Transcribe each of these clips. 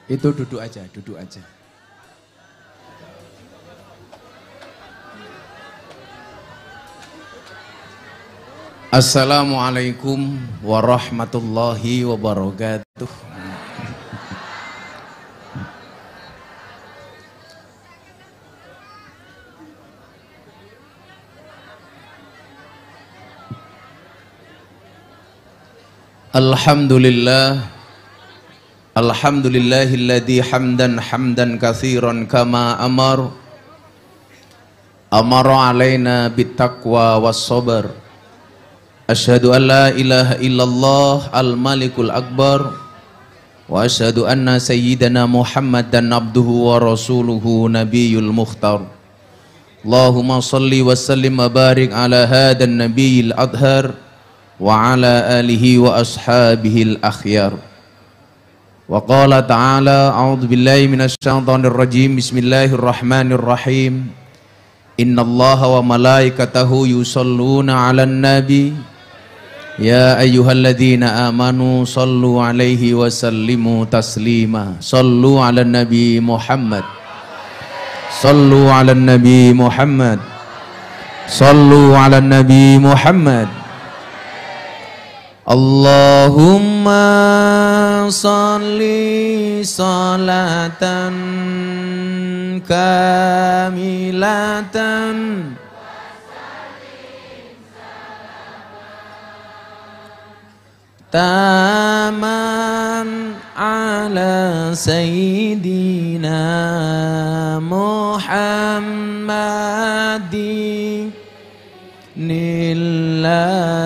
Itu duduk aja, duduk aja. Assalamualaikum warahmatullahi wabarakatuh. Alhamdulillahilladzi hamdan katsiran kama amara alaina bittaqwa was-sabr. Asyhadu an la ilaha illallah al-malikul akbar wa asyhadu anna sayyidana Muhammadan abduhu wa rasuluhu nabiyul mukhtar. Allahumma salli wa sallim wa barik ala hadan nabiyil adhar wa ala alihi wa ashabihi al-akhyar. Wa qala ta'ala a'udzu billahi minasy syaithanir rajim. Bismillahirrahmanirrahim. Innallaha wa malaikatahu yusholluna 'alan nabi ya ayyuhalladzina amanu shallu 'alaihi wa sallimu taslima. Shallu 'alan nabi Muhammad. Shallu 'alan nabi Muhammad. Shallu 'alan nabi Muhammad. Allahumma sholli sholatan kamilatan taman ala sayyidina Muhammadin nilladhi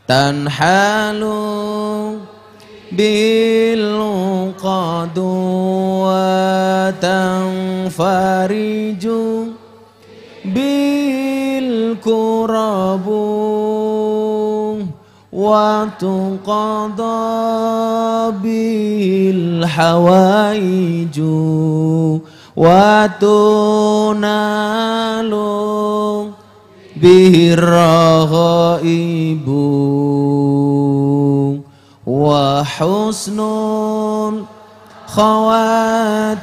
tanhalu bil qadu wa tanfariju bil kurabu wa tuqada bil hawaiju wa tunalu bihir raghaibu wa husnul khawatimi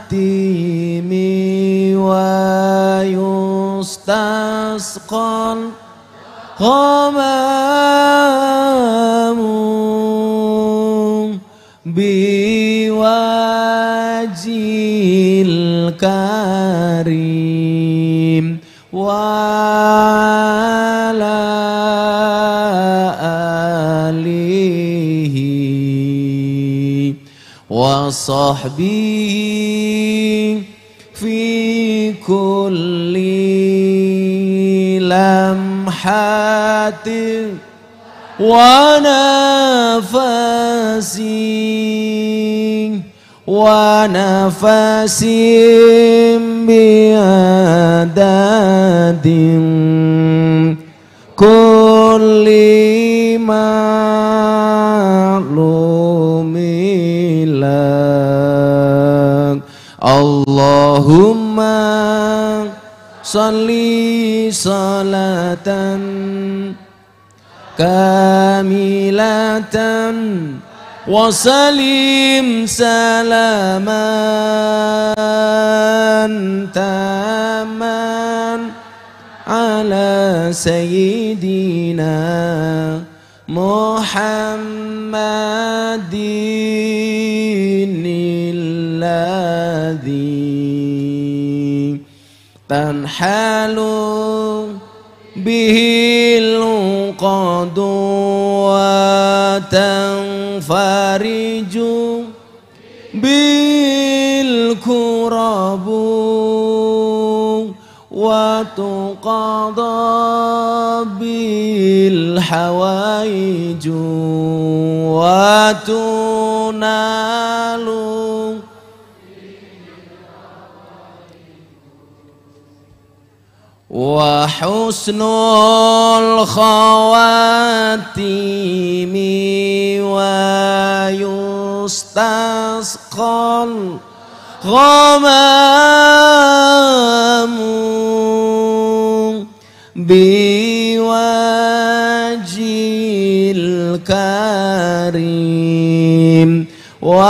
wa yustasqal ghamamu biwajil karim wa ala alihi wa sahbihi fi kulli lamhatin wa nafasin biadadin kulli ma'lumilak. Allahumma sholli sholatan kamilatan wa salim salaman taman ala sayyidina Muhammadin alladhi tanhalu bihil qadu wa tanfariju bil kurabu wa tuqada bil hawaiju wa tunalu wa husnul khawatimi wa yustasqal ghamamu biwajil karim وعلى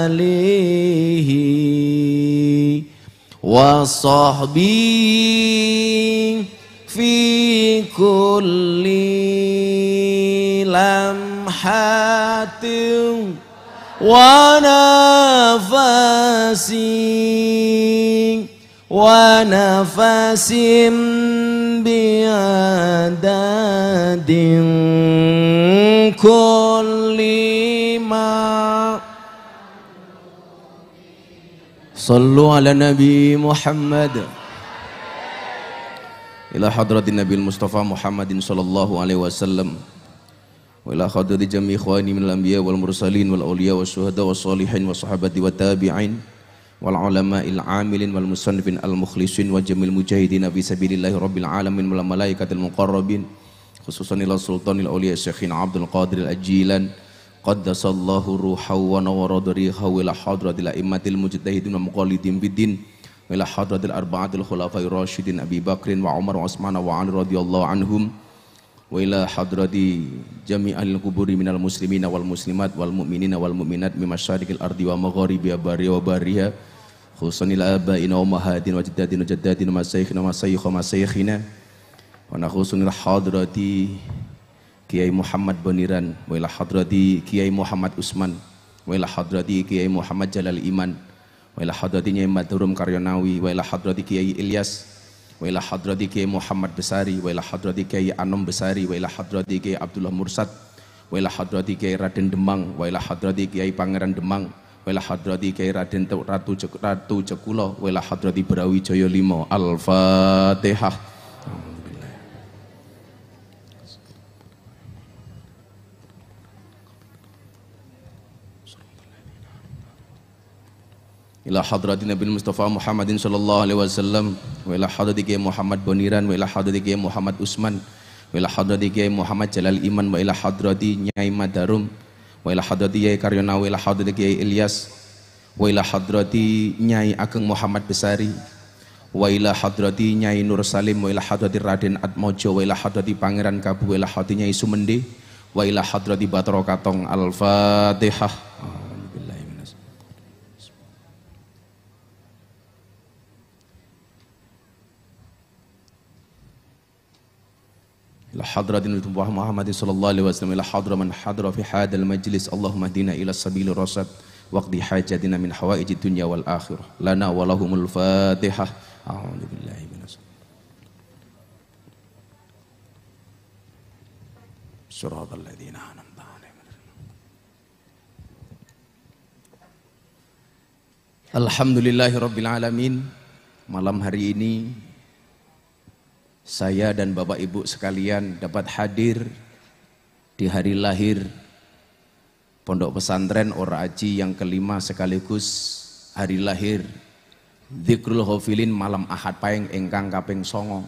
آله وصحبه في كل لمحة ونفس ونفس بعدد كل ما صلوا على نبي محمد إلى حضرة النبي المصطفى محمد صلى الله عليه وسلم وإلى حضرة جميع إخواني من الأنبياء والمرسلين والأولياء والشهداء والصالحين والصحابة والتابعين والعلماء العاملين والمصنفين المخلصين وجميع المجاهدين في سبيل الله رب العالمين والملائكة المقربين خصوصا إلى السلطان الأولياء الشيخين عبد القادر الأجيلان قدس الله روحه ونور ضريحه إلى حضرة الأئمة المجتهدين والمقلدين في الدين وإلى حضرة الأربعة الخلفاء الراشدين أبي بكر وعمر وعثمان وعلي رضي الله عنهم وإلى حضرة جميع القبور من المسلمين والمسلمات والمؤمنين والمؤمنات من مشارق الأرض ومغاربها برها وبرها خصوصا إلى آبائنا وأمهاتنا وجداتنا وجداتنا ومشايخنا ومشايخنا ونخصوصا إلى حضرة Kiai Muhammad Boniran wa ila hadrati Kiai Muhammad Usman wa ila hadrati Kiai Muhammad Jalal Iman wa ila hadrati Nyai Madhurum Karyonawi wa ila hadrati Kiai Ilyas wa ila hadrati Kiai Muhammad Besari wa ila hadrati Kiai Anom Besari wa ila hadrati Kiai Abdullah Mursad wa ila hadrati Kiai Raden Demang wa ila hadrati Kiai Pangeran Demang wa ila hadrati Kiai Raden Ratu Cekulo wa ila hadrati Brawijaya Lima. Al-Fatihah. Ila hadrati Nabi Mustafa Muhammadin sallallahu alaihi wasallam wa ila hadrati Kiai Muhammad Boniran wa ila hadrati Kiai Muhammad Usman wa ila hadrati Kiai Muhammad Jalal Iman wa ila hadrati Nyai Madarum wa ila hadrati Kiai Karyonawi wa ila hadrati Kiai Ilyas wa ila hadrati Nyai Ageng Muhammad Besari wa ila hadrati Nyai Nur Salim wa ila hadrati Raden Atmojo wa ila hadrati Pangeran Kabu wa ila hadrati Nyai Sumende wa ila hadrati Batro Katong. Al-Fatihah. إلى حضرة النبي محمد صلى الله عليه وسلم إلى حضرة من حضر في هذا المجلس اللهم اهدنا إلى السبيل الرشد واقض حاجتنا من حوائج الدنيا والآخرة لنا ولهم الفاتحة. أعوذ بالله من صراط الذين أنعمت عليهم. Alhamdulillahirabbil alamin. Malam hari ini saya dan Bapak Ibu sekalian dapat hadir di hari lahir Pondok Pesantren Ora Aji yang kelima sekaligus hari lahir Dzikrul Ghafilin malam Ahad Paing ingkang kaping 9.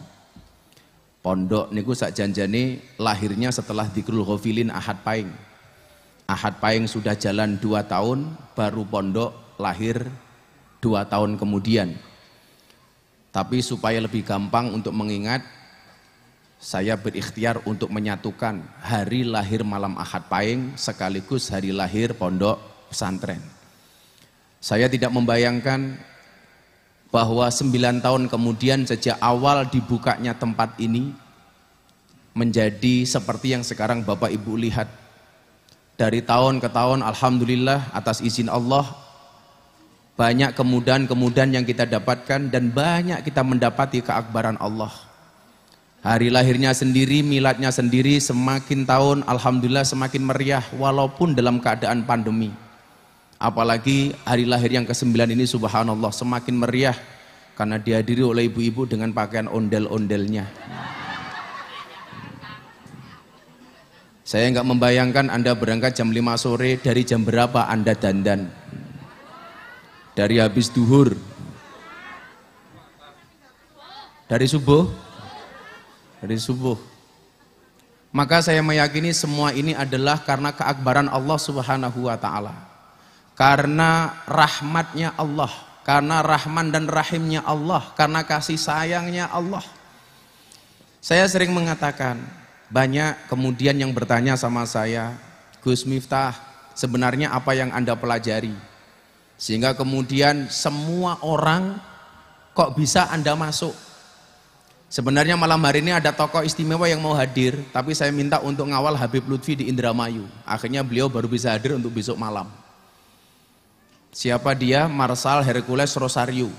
Pondok niku sak janjane lahirnya setelah Dzikrul Ghafilin Ahad Paing. Ahad Paing sudah jalan 2 tahun, baru pondok lahir 2 tahun kemudian. Tapi supaya lebih gampang untuk mengingat, saya berikhtiar untuk menyatukan hari lahir malam Ahad Paing sekaligus hari lahir Pondok Pesantren. Saya tidak membayangkan bahwa 9 tahun kemudian sejak awal dibukanya tempat ini menjadi seperti yang sekarang Bapak Ibu lihat. Dari tahun ke tahun alhamdulillah atas izin Allah banyak kemudahan-kemudahan yang kita dapatkan dan banyak kita mendapati keakbaran Allah. Hari lahirnya sendiri, miladnya sendiri semakin tahun alhamdulillah semakin meriah walaupun dalam keadaan pandemi. Apalagi hari lahir yang ke-9 ini subhanallah semakin meriah karena dihadiri oleh ibu-ibu dengan pakaian ondel-ondelnya. Saya nggak membayangkan Anda berangkat jam 5 sore, dari jam berapa Anda dandan? Dari habis duhur, dari subuh, maka saya meyakini semua ini adalah karena keakbaran Allah Subhanahu wa Ta'ala, karena rahmatnya Allah, karena rahman dan rahimnya Allah, karena kasih sayangnya Allah. Saya sering mengatakan banyak kemudian yang bertanya sama saya, Gus Miftah, sebenarnya apa yang Anda pelajari? Sehingga kemudian semua orang kok bisa Anda masuk? Sebenarnya malam hari ini ada tokoh istimewa yang mau hadir, tapi saya minta untuk ngawal Habib Lutfi di Indramayu. Akhirnya beliau baru bisa hadir untuk besok malam. Siapa dia? Marshal Hercules Rosario.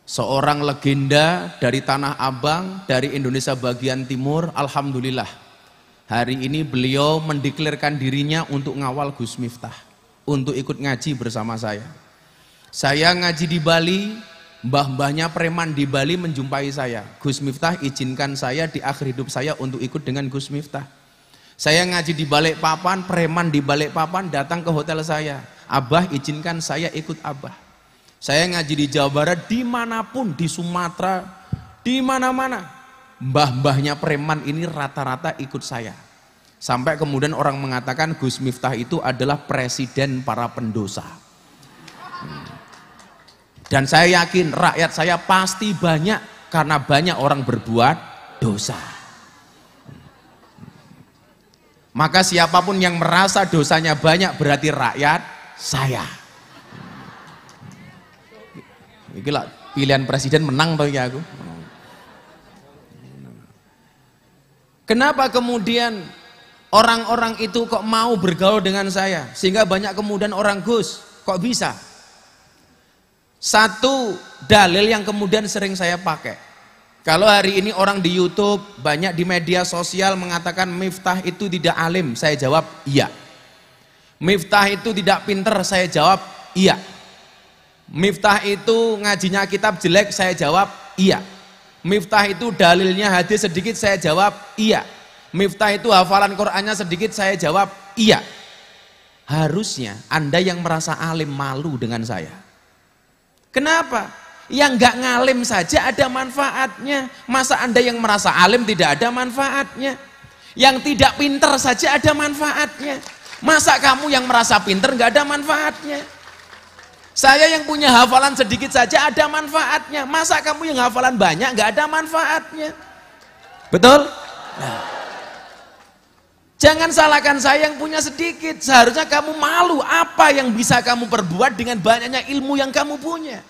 Seorang legenda dari Tanah Abang, dari Indonesia bagian timur. Alhamdulillah, hari ini beliau mendeklarkan dirinya untuk ngawal Gus Miftah, untuk ikut ngaji bersama saya. Saya ngaji di Bali, mbah-mbahnya preman di Bali menjumpai saya. Gus Miftah, izinkan saya di akhir hidup saya untuk ikut dengan Gus Miftah. Saya ngaji di Balikpapan, preman di Balikpapan datang ke hotel saya. Abah, izinkan saya ikut Abah. Saya ngaji di Jawa Barat, dimanapun, di Sumatera, di mana-mana. Mbah-mbahnya preman ini rata-rata ikut saya. Sampai kemudian orang mengatakan Gus Miftah itu adalah presiden para pendosa. Dan saya yakin rakyat saya pasti banyak, karena banyak orang berbuat dosa. Maka siapapun yang merasa dosanya banyak berarti rakyat saya. Inilah pilihan presiden menang bagi aku. Kenapa kemudian orang-orang itu kok mau bergaul dengan saya? Sehingga banyak kemudian orang, Gus, kok bisa? Satu dalil yang kemudian sering saya pakai. Kalau hari ini orang di YouTube, banyak di media sosial mengatakan Miftah itu tidak alim, saya jawab iya. Miftah itu tidak pinter, saya jawab iya. Miftah itu ngajinya kitab jelek, saya jawab iya. Miftah itu dalilnya hadis sedikit, saya jawab iya. Miftah itu hafalan Qur'annya sedikit, saya jawab iya. Harusnya Anda yang merasa alim malu dengan saya. Kenapa? Yang nggak ngalim saja ada manfaatnya. Masa Anda yang merasa alim tidak ada manfaatnya? Yang tidak pinter saja ada manfaatnya. Masa kamu yang merasa pinter nggak ada manfaatnya? Saya yang punya hafalan sedikit saja ada manfaatnya. Masa kamu yang hafalan banyak nggak ada manfaatnya? Betul? Nah, jangan salahkan saya yang punya sedikit. Seharusnya kamu malu apa yang bisa kamu perbuat dengan banyaknya ilmu yang kamu punya.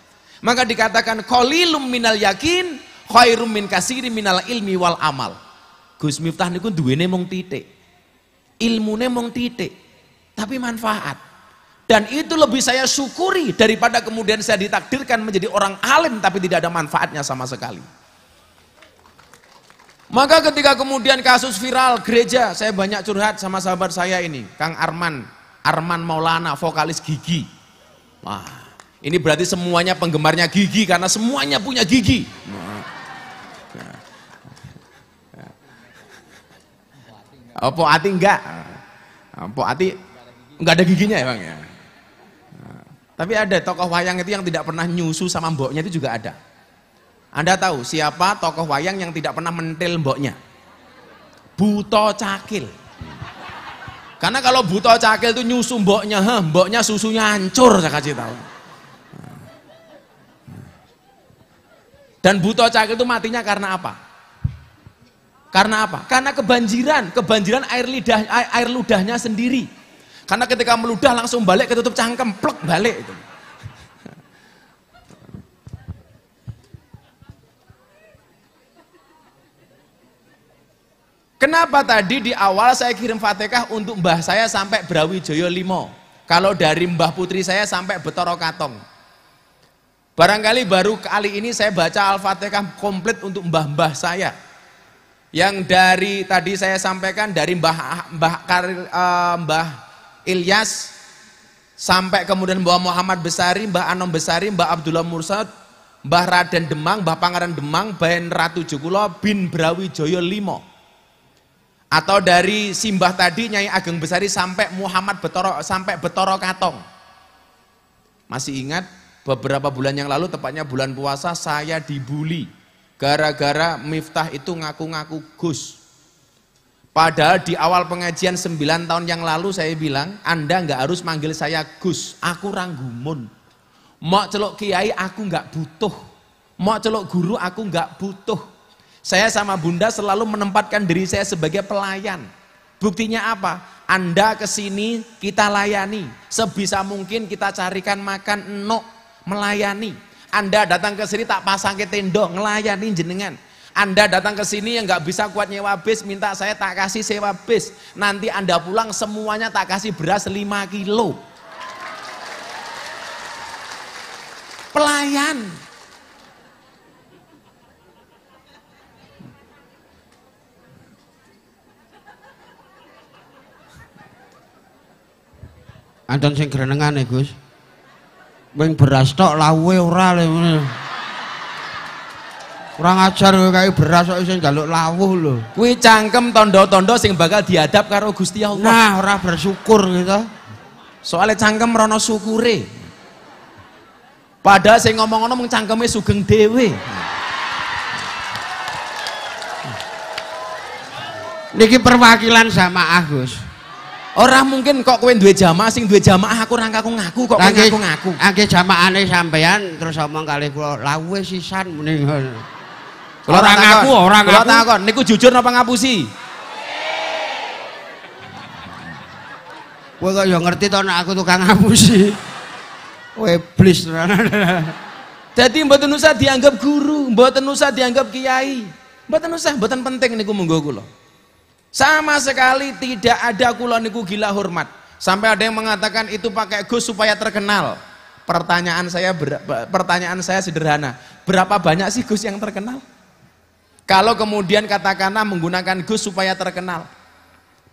Maka dikatakan qalilum minal yakin khairum min katsirin minal ilmi wal amal. Gus Miftah niku duwene mung titik. Ilmune mung titik, tapi manfaat. Dan itu lebih saya syukuri daripada kemudian saya ditakdirkan menjadi orang alim tapi tidak ada manfaatnya sama sekali. Maka ketika kemudian kasus viral gereja, saya banyak curhat sama sahabat saya ini, Kang Arman Maulana, vokalis Gigi. Wah, ini berarti semuanya penggemarnya Gigi karena semuanya punya gigi. Apa hati enggak? Apa hati enggak ada giginya ya Bang ya? Tapi ada tokoh wayang itu yang tidak pernah nyusu sama mboknya, itu juga ada. Anda tahu siapa tokoh wayang yang tidak pernah mentil mboknya? Buto Cakil. Karena kalau Buto Cakil itu nyusu mboknya susunya hancur, saya kasih tahu. Dan Buto Cakil itu matinya karena apa? Karena apa? Karena kebanjiran air ludahnya sendiri. Karena ketika meludah langsung balik ketutup cangkem, plek balik itu. Kenapa tadi di awal saya kirim Fatihah untuk mbah saya sampai Brawijaya 5. Kalau dari mbah putri saya sampai Betoro Katong. Barangkali baru kali ini saya baca Al-Fatihah komplit untuk mbah-mbah saya. Yang dari tadi saya sampaikan dari mbah Ilyas sampai kemudian Mbah Muhammad Besari, Mbah Anom Besari, Mbah Abdullah Mursad, Mbah Raden Demang, Mbah Pangeran Demang, Ben Ratu Jekulo bin Brawijaya 5. Atau dari simbah tadi Nyai Ageng Besari sampai Muhammad Betoro, sampai Betoro Katong. Masih ingat beberapa bulan yang lalu, tepatnya bulan puasa, saya dibully gara-gara Miftah itu ngaku-ngaku Gus. Padahal di awal pengajian 9 tahun yang lalu saya bilang, Anda nggak harus manggil saya Gus, aku ranggumun. Mau celuk kiai aku nggak butuh, mau celuk guru aku nggak butuh. Saya sama Bunda selalu menempatkan diri saya sebagai pelayan. Buktinya apa? Anda kesini kita layani, sebisa mungkin kita carikan makan enok, melayani. Anda datang ke sini tak pasang ke tendo, ngelayani jenengan. Anda datang ke sini yang nggak bisa kuat nyewa bis, minta saya tak kasih sewa bis. Nanti Anda pulang semuanya tak kasih beras 5 kilo. Pelayan. Anton sing grenengan Gus. Wing beras tok lawuhe ora le. Ora ngajar kayak beras kok isih njaluk lawuh lho. Kuwi cangkem tondo-tondo sing bakal diadab karo Gusti Allah. Nah, ora bersyukur gitu. Soalnya cangkem rono syukure. Padahal sing ngomong-ngomong mung cangkeme sugeng dhewe. Niki perwakilan jamaah Gus. Orang mungkin kok kowe duwe jamaah, sing duwe jamaah aku ora ngaku-ngaku kok kowe ngaku-ngaku. Akeh jamaahane sampean terus omong kalih kula lawuhe sisan mending. Ora ngaku, ora ngaku. Kula takon, niku jujur napa ngapusi? Kowe kok ya ngerti to nek aku tukang ngapusi. Kowe iblis. Dadi mboten usah dianggap guru, mboten usah dianggap kiai. Mboten usah, mboten penting niku monggo kula. Sama sekali tidak ada kula niku gila hormat. Sampai ada yang mengatakan itu pakai Gus supaya terkenal. Pertanyaan saya sederhana. Berapa banyak sih Gus yang terkenal? Kalau kemudian katakanlah menggunakan Gus supaya terkenal.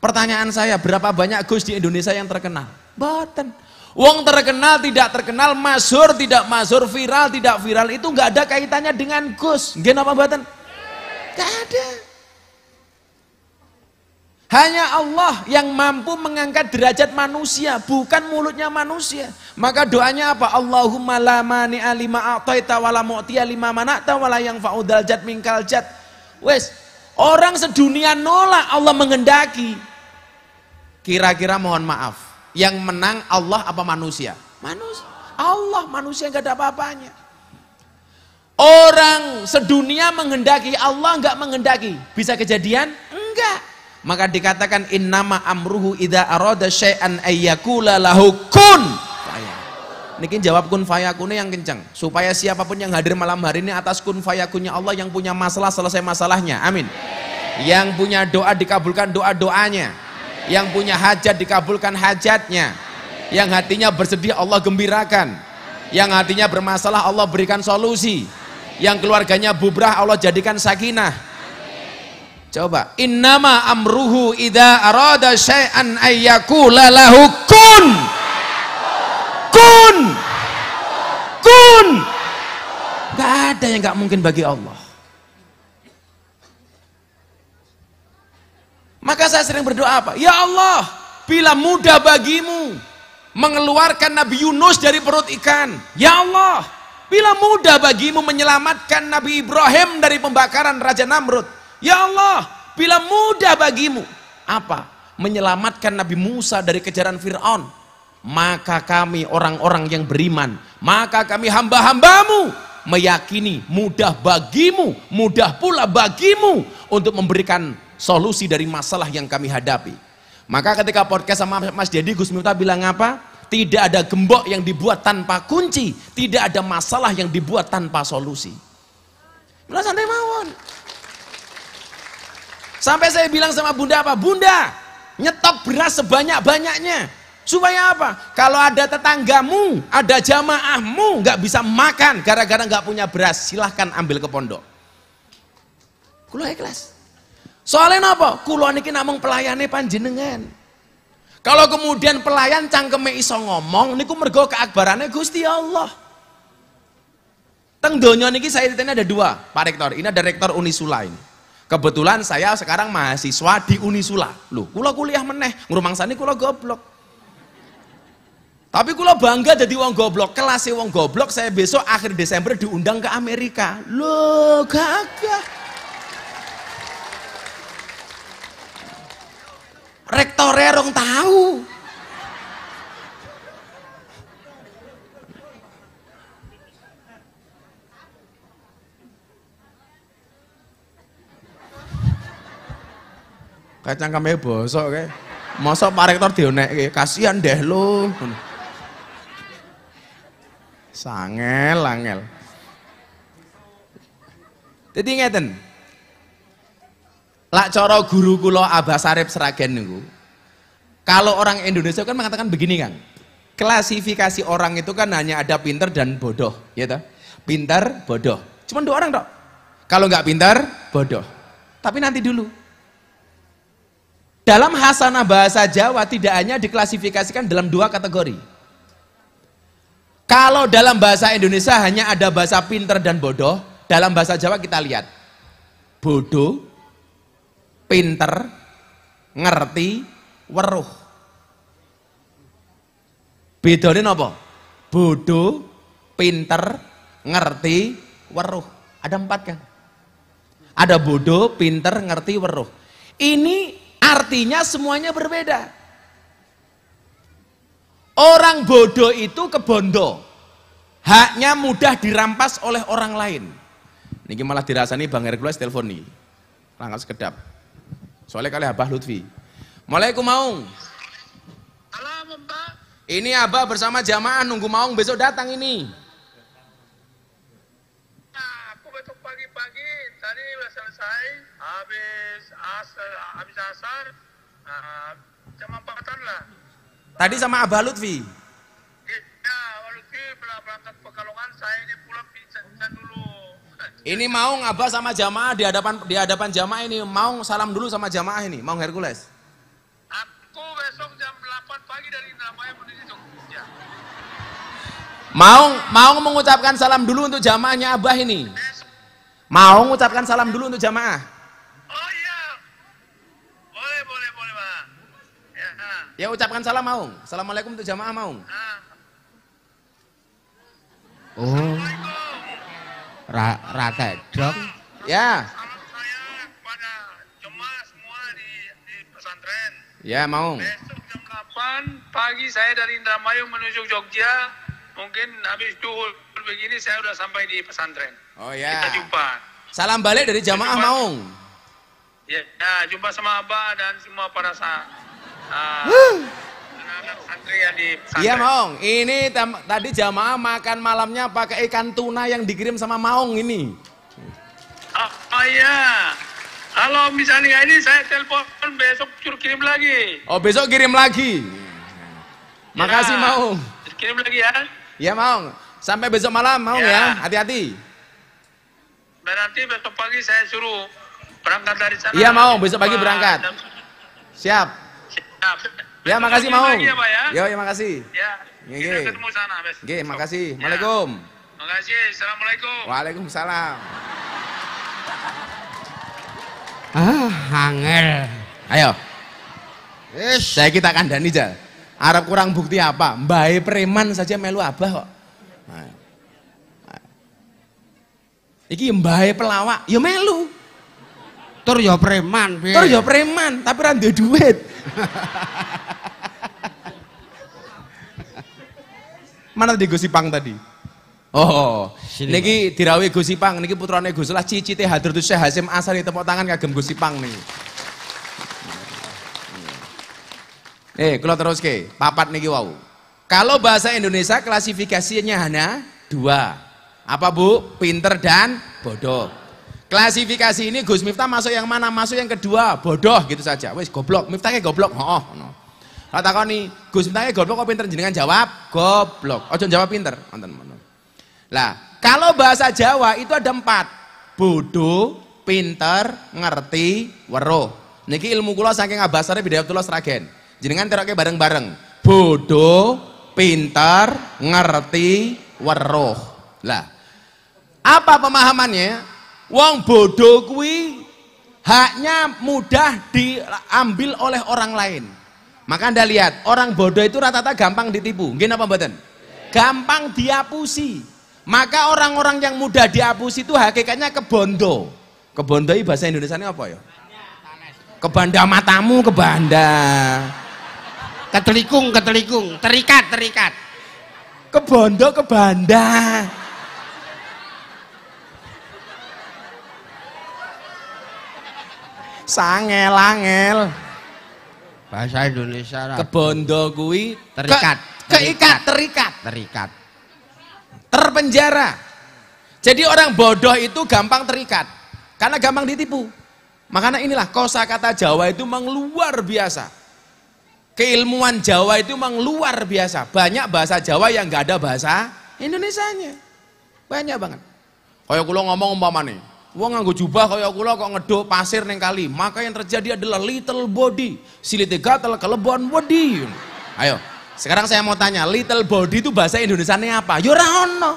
Pertanyaan saya, berapa banyak Gus di Indonesia yang terkenal? Boten. Wong terkenal tidak terkenal, masyhur tidak masyhur, viral tidak viral itu nggak ada kaitannya dengan Gus. Nggih napa mboten? Nggak ada. Hanya Allah yang mampu mengangkat derajat manusia, bukan mulutnya manusia. Maka doanya apa? Allahumma la mani'a lima a'taita wa la mu'tiya lima mana'ta wa la yanfa'u dzal jad minkal jad. Wes, orang sedunia nolak, Allah menghendaki. Kira-kira mohon maaf, yang menang Allah apa manusia? Manusia. Allah, manusia enggak ada apa-apanya. Orang sedunia menghendaki, Allah enggak menghendaki. Bisa kejadian? Enggak. Maka dikatakan innama amruhu idza arada syai'an ayyakula lahu kun faya. Niki jawab kun fayakune yang kencang supaya siapapun yang hadir malam hari ini atas kun fayakunnya Allah, yang punya masalah selesai masalahnya. Amin. Yang punya doa dikabulkan doa-doanya. Yang punya hajat dikabulkan hajatnya. Yang hatinya bersedih Allah gembirakan. Yang hatinya bermasalah Allah berikan solusi. Yang keluarganya bubrah Allah jadikan sakinah. Coba, innama amruhu idza arada syai'an ayyakula lahu kun. Kun. Kun. Gak ada yang gak mungkin bagi Allah. Maka saya sering berdoa apa? Ya Allah, bila mudah bagimu mengeluarkan Nabi Yunus dari perut ikan. Ya Allah, bila mudah bagimu menyelamatkan Nabi Ibrahim dari pembakaran Raja Namrud. Ya Allah, bila mudah bagimu apa? Menyelamatkan Nabi Musa dari kejaran Fir'aun. Maka kami orang-orang yang beriman, maka kami hamba-hambamu meyakini mudah bagimu, mudah pula bagimu untuk memberikan solusi dari masalah yang kami hadapi. Maka ketika podcast sama Mas Dedi, Gus Miftah bilang apa? Tidak ada gembok yang dibuat tanpa kunci, tidak ada masalah yang dibuat tanpa solusi. Bila santai mawon. Sampai saya bilang sama Bunda apa? Bunda, nyetok beras sebanyak-banyaknya. Supaya apa? Kalau ada tetanggamu, ada jamaahmu nggak bisa makan gara-gara nggak punya beras, silahkan ambil ke pondok. Kulo ikhlas. Soalnya apa? Kulo niki namung pelayane panjenengan. Kalau kemudian pelayan cangkeme iso ngomong, niku mergo keakbarane Gusti Allah. Teng donya niki saya ditanya ada dua, Pak Rektor. Ini ada Rektor Unisula ini. Kebetulan saya sekarang mahasiswa di Unisula. Loh, kula kuliah meneh, ngrumangsani kula goblok. Tapi kula bangga jadi wong goblok. Kelas wong goblok, saya besok akhir Desember diundang ke Amerika. Loh, gagah. Rektore rong tahu. Kayak cangkeme bosok kae. Mosok Pak Rektor dionekke, kasihan deh lo. Sangel, angel. Jadi ngeten. Lak cara guru kula Abah Sarip Sragen niku. Kalau orang Indonesia kan mengatakan begini Kang. Klasifikasi orang itu kan hanya ada pinter dan bodoh, ya toh? Pinter, bodoh. Cuma dua orang toh. Kalau nggak pinter, bodoh. Tapi nanti dulu. Dalam hasanah bahasa Jawa tidak hanya diklasifikasikan dalam dua kategori. Kalau dalam bahasa Indonesia hanya ada bahasa pinter dan bodoh, dalam bahasa Jawa kita lihat bodoh, pinter, ngerti, weruh. Bedanya apa? Bodoh, pinter, ngerti, weruh. Ada 4 kan? Ada bodoh, pinter, ngerti, weruh. Ini artinya semuanya berbeda. Orang bodoh itu kebondo. Haknya mudah dirampas oleh orang lain. Niki malah dirasani Bang Hercules telepon nih. Langkah sekedap. Soalnya kali Abah Lutfi. Assalamualaikum Maung. Halo Mbak. Ini Abah bersama jamaah nunggu Maung besok datang ini. Nah, aku besok pagi-pagi tadi udah selesai habis asar jam 4-an lah. Tadi sama Abah Lutfi. Ya, Lutfi berangkat Pekalongan, saya ini pulang pingsan dulu. Ini Maung Abah sama jamaah di hadapan jamaah ini. Maung salam dulu sama jamaah ini, Maung Hercules. Aku besok jam 8 pagi dari Indramayu menuju Jogja. Maung mengucapkan salam dulu untuk jamaahnya Abah ini. Mau mengucapkan salam dulu untuk jamaah. Oh iya. Boleh, Pak. Ya. Ya ucapkan salam Maung. Assalamualaikum untuk jamaah Maung. Oh. Rata dong. Ya. Salam saya kepada jemaah semua di pesantren. Ya Maung. Besok jam 8 pagi saya dari Indramayu menuju Jogja. Mungkin habis duhur begini saya udah sampai di pesantren. Oh ya. Kita jumpa. Salam balik dari jamaah Maung. Ya, jumpa sama Abah dan semua para anak-anak santri yang di pesantren. Iya Maung. Ini tadi jamaah makan malamnya pakai ikan tuna yang dikirim sama Maung ini. Oh iya. Kalau misalnya ini saya telepon besok suruh kirim lagi. Oh besok kirim lagi. Makasih Maung. Kirim lagi ya. Ya Maung. Sampai besok malam Maung ya. Hati-hati. Berarti besok pagi saya suruh berangkat dari sana. Iya Maung. Besok pagi berangkat. Siap. Siap. Ya makasih Besok Maung. lagi ya, Pak, ya. Yo ya makasih. Ya. Nggih, Kita nggih. ketemu sana besok. Oke, makasih. Ya. Waalaikum. Makasih. Assalamualaikum. Waalaikumsalam. Angel. Ayo, Wis. saya kita kandani Jal. Arab kurang bukti apa? Mbae preman saja melu Abah kok. Nah. Iki mbae pelawak, ya melu. Tur ya preman piye? Tur ya preman, tapi ra duwe duit. Mana di Gusipang tadi? Oh, Sini, niki dirawi Gusipang, niki putrane Gus lah cicite Hadratus Syekh Hasyim Asari tepuk tangan kagem Gusipang niki. Kula teruske, papat niki wau. Kalau bahasa Indonesia klasifikasinya hanya 2. Apa Bu? Pinter dan bodoh. Klasifikasi ini Gus Miftah masuk yang mana? Masuk yang kedua, bodoh gitu saja. Wis goblok, Miftahnya goblok. Heeh, ngono. Lah takoni, Gus Miftahnya goblok kok pinter jenengan jawab goblok. Ojo jawab pinter. Wonten ngono. Lah, kalau bahasa Jawa itu ada 4. Bodoh, pinter, ngerti, weruh. Niki ilmu kula saking Abah Sarip Hidayatullah Sragen. Jenengan teroke bareng-bareng. Bodoh, pinter, ngerti, weruh. Lah, apa pemahamannya? Wong bodoh kuwi haknya mudah diambil oleh orang lain. Maka Anda lihat, orang bodoh itu rata-rata gampang ditipu. Nggih napa mboten? Gampang diapusi. Maka orang-orang yang mudah diapusi itu hakikatnya kebondo. Kebondo ini bahasa Indonesianya apa ya? Kebanda matamu, kebanda. Ketelikung, terikat. Kebondo, kebanda. Sangel-angel. Bahasa Indonesia lah. Kebondo kuwi Terikat. terikat. Terpenjara. Jadi orang bodoh itu gampang terikat karena gampang ditipu. Makanya inilah kosakata Jawa itu memang luar biasa. Keilmuan Jawa itu memang luar biasa. Banyak bahasa Jawa yang nggak ada bahasa Indonesianya. Banyak banget. Kayak kula ngomong umpamane, wong nganggo jubah kaya kula kok ngeduk pasir ning kali, maka yang terjadi adalah little body, silite gatel kelebon body. Ayo, sekarang saya mau tanya, little body itu bahasa Indonesianya apa? Ya ora ono.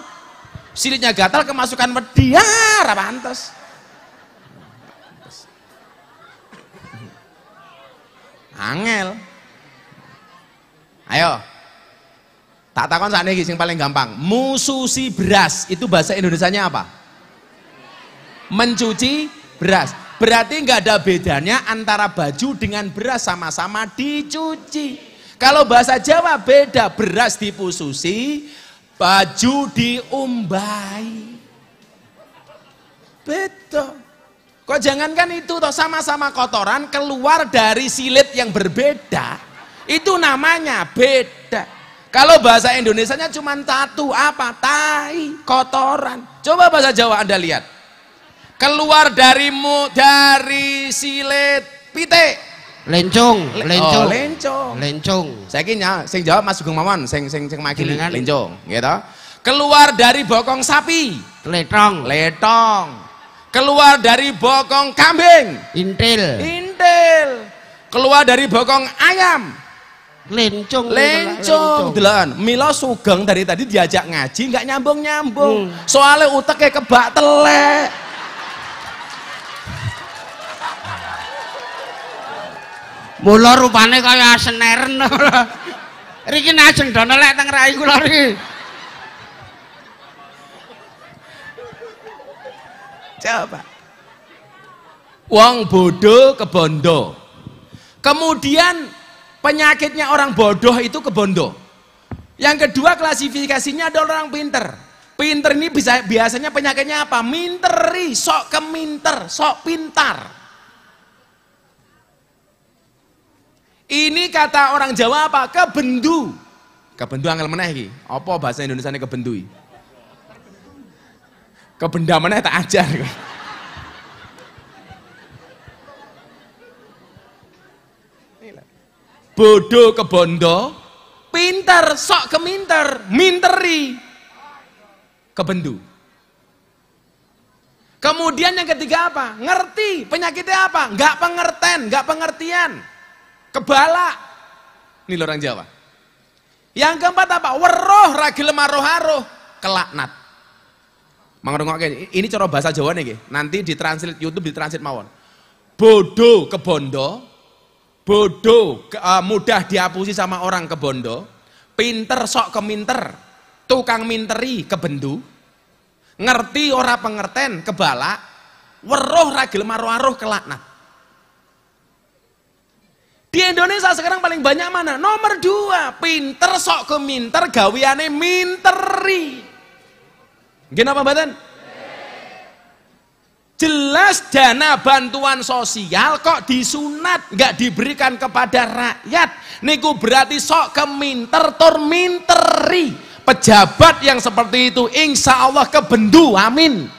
Silitnya gatal kemasukan wedi, ora pantes. Angel. Ayo. Tak takon sakniki sing paling gampang. Mususi beras itu bahasa Indonesianya apa? Mencuci beras. Berarti nggak ada bedanya antara baju dengan beras, sama-sama dicuci. Kalau bahasa Jawa beda, beras dipususi, baju diumbai. Betul. Kok jangankan itu toh, sama-sama kotoran keluar dari silit yang berbeda, itu namanya beda. Kalau bahasa Indonesianya cuma satu, apa? Tai, kotoran. Coba bahasa Jawa Anda lihat. Keluar dari silet pitik. Lencung. Oh, lencong. Lencung. Saiki sing jawab Mas Sugeng Mawon, sing makili lencong, gitu. Keluar dari bokong sapi. Letong. Keluar dari bokong kambing. Intil. Keluar dari bokong ayam. Lencung. Delan. Mila Sugeng dari tadi diajak ngaji nggak nyambung. Soalnya uteknya kebak telek. Mula rupane kaya seneren. Riki najeng dono lek teng rai kula riki. Coba. Wong bodoh kebondo. Kemudian penyakitnya orang bodoh itu kebondo. Yang kedua klasifikasinya adalah orang pinter. Pinter ini biasanya penyakitnya apa? Minteri, sok keminter, sok pintar. Ini kata orang Jawa apa? Kebendu. Kebendu angel meneh iki. Apa bahasa Indonesianya kebendu? Kebenda meneh tak ajar. Bodoh kebondo, pinter sok keminter, minteri kebendu. Kemudian yang ketiga apa? Ngerti. Penyakitnya apa? Nggak pengertian, kebala. Ini orang Jawa. Yang keempat apa? Weruh ragil maroh-haruh, kelaknat. Mangrungokke ini cara bahasa Jawa nih, nanti ditranslate YouTube, ditranslate mawon. Bodoh kebondo, mudah dihapusi sama orang kebondo, pinter sok keminter, tukang minteri kebendu, ngerti ora pengerten kebala, weruh ragil maroh-haruh kelaknat. Di Indonesia sekarang paling banyak mana? Nomor 2, pinter sok keminter gawiane minteri. Gini apa badan? Jelas dana bantuan sosial kok disunat, nggak diberikan kepada rakyat. Niku berarti sok keminter tur minteri. Pejabat yang seperti itu insya Allah kebendu, amin.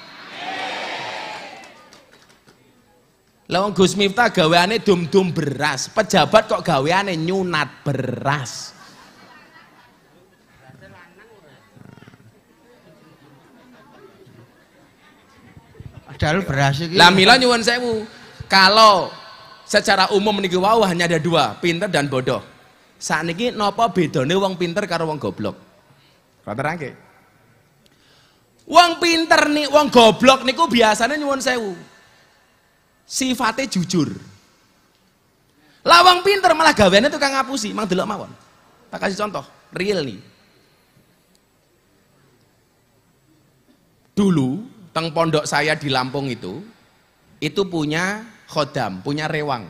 Lawang Gus Miftah gaweane dum-dum beras, pejabat kok gaweane nyunat beras. Padahal beras iki. Lah mila nyuwun sewu. Kalau secara umum niki wau hanya ada 2, pinter dan bodoh. Sakniki napa bedane wong pinter karo wong goblok? Katerake. Wong pinter nih, wong goblok niku biasanya nyuwun sewu. Sifatnya jujur. Lah wong pinter malah gaweane tukang ngapusi, mang delok mawon. Tak kasih contoh, real nih. Dulu teng pondok saya di Lampung itu punya khodam, punya rewang.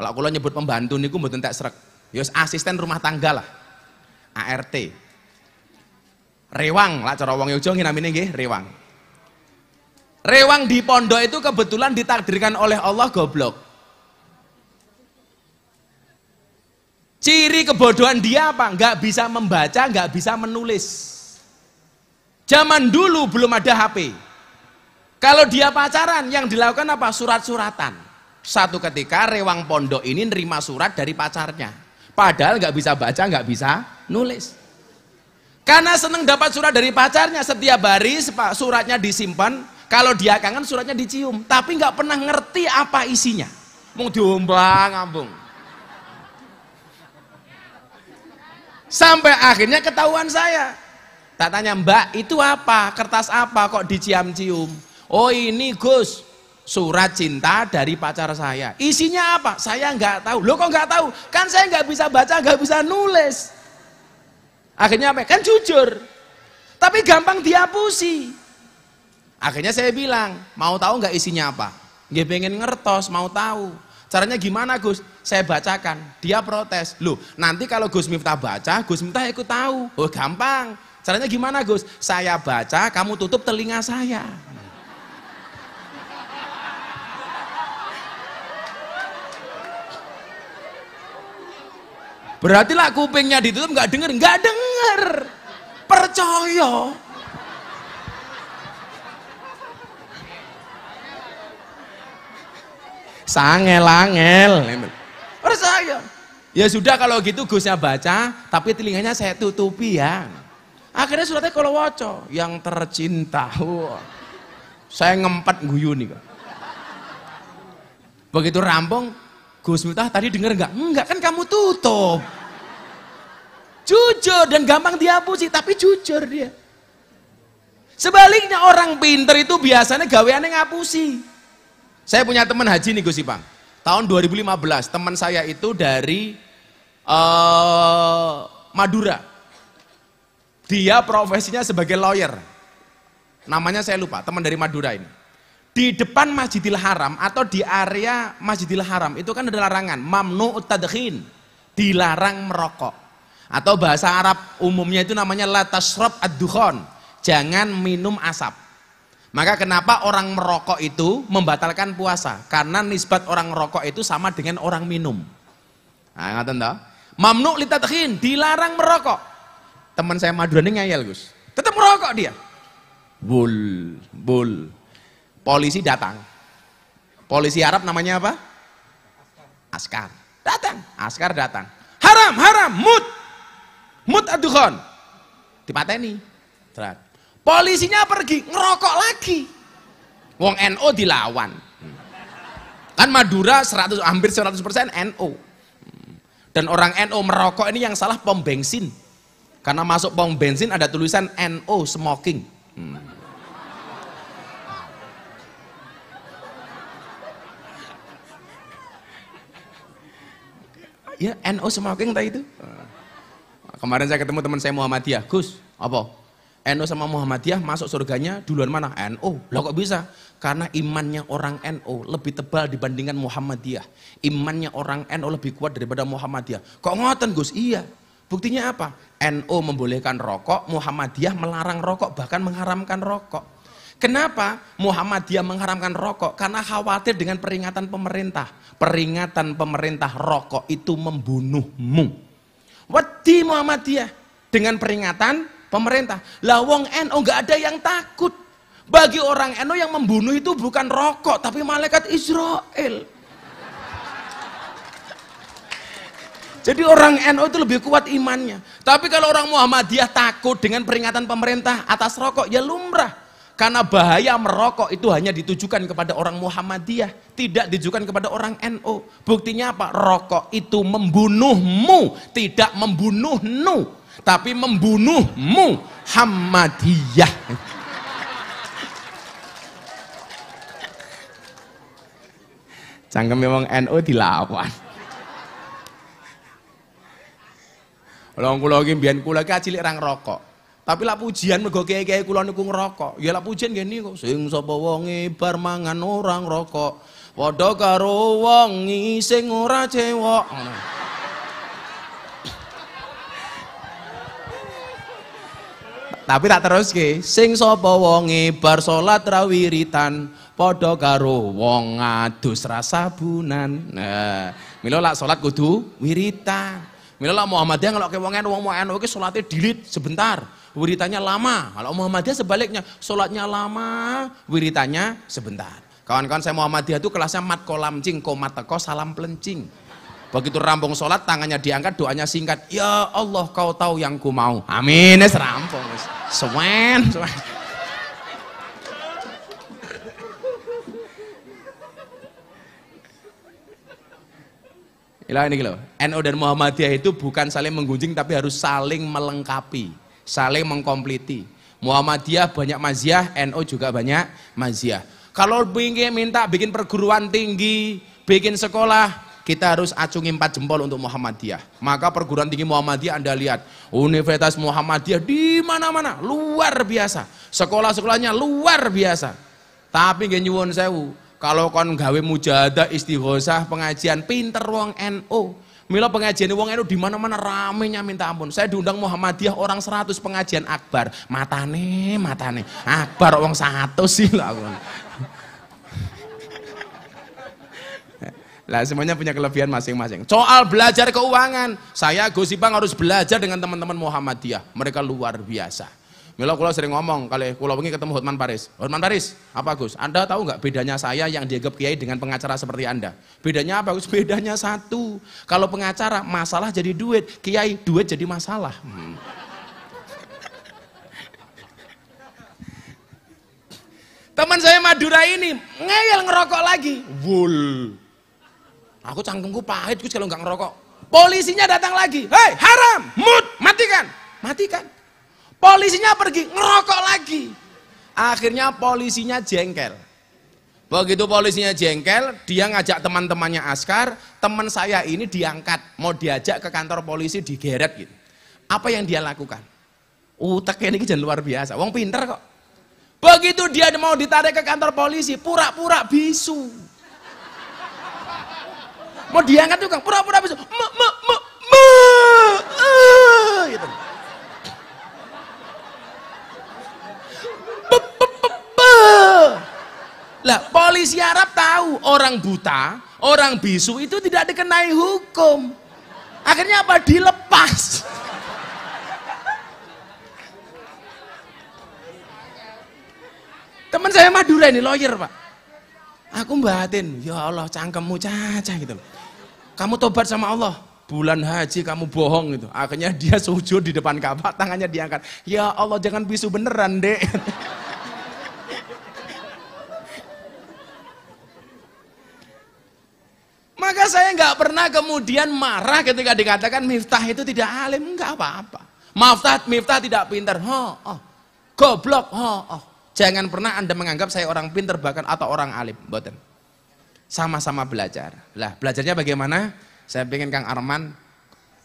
Kalau kula nyebut pembantu niku mboten tak srek. Ya asisten rumah tangga lah. ART. Rewang lah cara wong Yogya namine nggih rewang. Rewang di pondok itu kebetulan ditakdirkan oleh Allah goblok. Ciri kebodohan dia apa? Nggak bisa membaca, nggak bisa menulis. Zaman dulu belum ada HP. Kalau dia pacaran, yang dilakukan apa? Surat-suratan. Satu ketika Rewang pondok ini nerima surat dari pacarnya. Padahal nggak bisa baca, nggak bisa nulis. Karena seneng dapat surat dari pacarnya, setiap hari suratnya disimpan. Kalau dia kangen suratnya dicium, tapi nggak pernah ngerti apa isinya. Mau diombang-ambung. Sampai akhirnya ketahuan saya. Tak tanya, Mbak, itu apa? Kertas apa kok dicium-cium? Oh ini Gus, surat cinta dari pacar saya. Isinya apa? Saya nggak tahu. Loh kok nggak tahu? Kan saya nggak bisa baca, nggak bisa nulis. Akhirnya apa? Kan jujur. Tapi gampang dihapusi. Akhirnya saya bilang, mau tahu nggak isinya apa? Nggak pengen ngertos, mau tahu. Caranya gimana Gus? Saya bacakan. Dia protes. Loh, nanti kalau Gus Miftah baca, Gus Miftah ikut tahu. Oh gampang. Caranya gimana Gus? Saya baca, kamu tutup telinga saya. Berarti lah kupingnya ditutup nggak denger, nggak denger. Percaya. Sangel-angel. Percaya. Ya sudah kalau gitu Gusnya baca, tapi telinganya saya tutupi ya. Akhirnya suratnya kalau waco, yang tercinta. Wah. Saya ngempet guyu nih kok. Begitu rampung, Gus Miftah tadi denger nggak? Enggak, kan kamu tutup. Jujur dan gampang dihapusi, tapi jujur dia. Sebaliknya orang pinter itu biasanya gaweannya ngapusi. Saya punya teman haji nih Gus Ipang. Tahun 2015, teman saya itu dari Madura. Dia profesinya sebagai lawyer. Namanya saya lupa, teman dari Madura ini. Di depan Masjidil Haram atau di area Masjidil Haram itu kan ada larangan, mamnu'ut tadkhin, dilarang merokok. Atau bahasa Arab umumnya itu namanya la tashrab ad-dukhan, jangan minum asap. Maka kenapa orang merokok itu membatalkan puasa? Karena nisbat orang merokok itu sama dengan orang minum. Nah, ngaten toh? Mamnu' litadkhin, dilarang merokok. Teman saya Madura ini ngeyel Gus. Tetap merokok dia. Bul. Polisi datang. Polisi Arab namanya apa? Askar. Askar datang. Haram, mut ad-dukhan. Dipateni. Polisinya pergi, ngerokok lagi. Wong NO dilawan. Kan Madura hampir 100% NO. Dan orang NO merokok ini yang salah pom bensin. Karena masuk pom bensin ada tulisan NO smoking. Ya NO smoking tadi itu. Kemarin saya ketemu teman saya Muhammadiyah, Gus, apa? NO sama Muhammadiyah masuk surganya duluan mana? NO. Lah kok bisa? Karena imannya orang NO lebih tebal dibandingkan Muhammadiyah. Imannya orang NO lebih kuat daripada Muhammadiyah. Kok ngoten Gus? Iya. Buktinya apa? NO membolehkan rokok, Muhammadiyah melarang rokok, bahkan mengharamkan rokok. Kenapa Muhammadiyah mengharamkan rokok? Karena khawatir dengan peringatan pemerintah. Peringatan pemerintah rokok itu membunuhmu. Wedi Muhammadiyah dengan peringatan pemerintah. Lah wong NO nggak ada yang takut. Bagi orang NO yang membunuh itu bukan rokok tapi malaikat Israel. Jadi orang NO itu lebih kuat imannya. Tapi kalau orang Muhammadiyah takut dengan peringatan pemerintah atas rokok, ya lumrah. Karena bahaya merokok itu hanya ditujukan kepada orang Muhammadiyah, tidak ditujukan kepada orang NO. Buktinya apa? Rokok itu membunuhmu, tidak membunuhnu, tapi membunuhmu Muhammadiyah. Cangkem memang NO dilawan. Kalau kula iki mbiyen kula iki cilik ra ngrokok. Tapi lah pujian mergo kiai-kiai kula niku ngerokok. Ya lah pujian ngene kok. Sing sapa wonge bar mangan orang rokok, padha karo wong sing ora cewek. Tapi tak teruske, sing sapa wonge bar salat ra wiritan padha karo wong ngadus rasabunan. Nah, mila lak salat kudu wiritan. Mila lak Muhammadiyah ngelokke wong mau NU iki salate dilit sebentar, wiritannya lama. Kalau Muhammadiyah sebaliknya, salatnya lama, wiritannya sebentar. Kawan-kawan saya Muhammadiyah itu kelasnya mat kolam cing, komat teko salam pelencing. Begitu rampung sholat, tangannya diangkat, doanya singkat. Ya Allah, kau tahu yang ku mau. Amin, es rampung. Sewen. Ini gitu. NU dan Muhammadiyah itu bukan saling menggunjing, tapi harus saling melengkapi, saling mengkompliti. Muhammadiyah banyak maziyah, NU juga banyak maziyah. Kalau minta bikin perguruan tinggi, bikin sekolah, kita harus acungi 4 jempol untuk Muhammadiyah. Maka perguruan tinggi Muhammadiyah Anda lihat, Universitas Muhammadiyah di mana-mana luar biasa. Sekolah-sekolahnya luar biasa. Tapi nggih nyuwun sewu, kalau kon gawe mujahadah istighosah pengajian pinter wong NU. Mila pengajian wong NU di mana-mana ramenya minta ampun. Saya diundang Muhammadiyah orang 100 pengajian akbar. Matane akbar wong 100 sih lah. Lah semuanya punya kelebihan masing-masing. Soal belajar keuangan, saya Gus Ipang harus belajar dengan teman-teman Muhammadiyah. Mereka luar biasa. Mila kula sering ngomong, kali kula wingi ketemu Hotman Paris. Hotman Paris, apa Gus? Anda tahu nggak bedanya saya yang dianggap kiai dengan pengacara seperti Anda? Bedanya apa Gus? Bedanya satu. Kalau pengacara masalah jadi duit, kiai duit jadi masalah. Teman saya Madura ini ngeyel ngerokok lagi. Wul. Aku cangkemku pahit Gus kalau nggak ngerokok. Polisinya datang lagi. Hei, haram, mut, matikan. Matikan. Polisinya pergi, ngerokok lagi. Akhirnya polisinya jengkel. Begitu polisinya jengkel, dia ngajak teman-temannya askar, teman saya ini diangkat, mau diajak ke kantor polisi digeret gitu. Apa yang dia lakukan? Uteknya ini jangan luar biasa, wong pinter kok. Begitu dia mau ditarik ke kantor polisi, pura-pura bisu. Mau diangkat tuh Kang, pura-pura bisu. Gitu. Lah polisi Arab tahu orang buta, orang bisu itu tidak dikenai hukum. Akhirnya apa? Dilepas. Teman saya Madura ini lawyer Pak. Aku batin, ya Allah cangkemmu caca gitu. Kamu tobat sama Allah, bulan haji kamu bohong gitu. Akhirnya dia sujud di depan Ka'bah, tangannya diangkat. Ya Allah jangan bisu beneran dek. Maka saya nggak pernah kemudian marah ketika dikatakan Miftah itu tidak alim, nggak apa-apa. Miftah tidak pintar, goblok, Jangan pernah Anda menganggap saya orang pintar bahkan atau orang alim, mboten. Sama-sama belajar. Lah belajarnya bagaimana? Saya pengen Kang Arman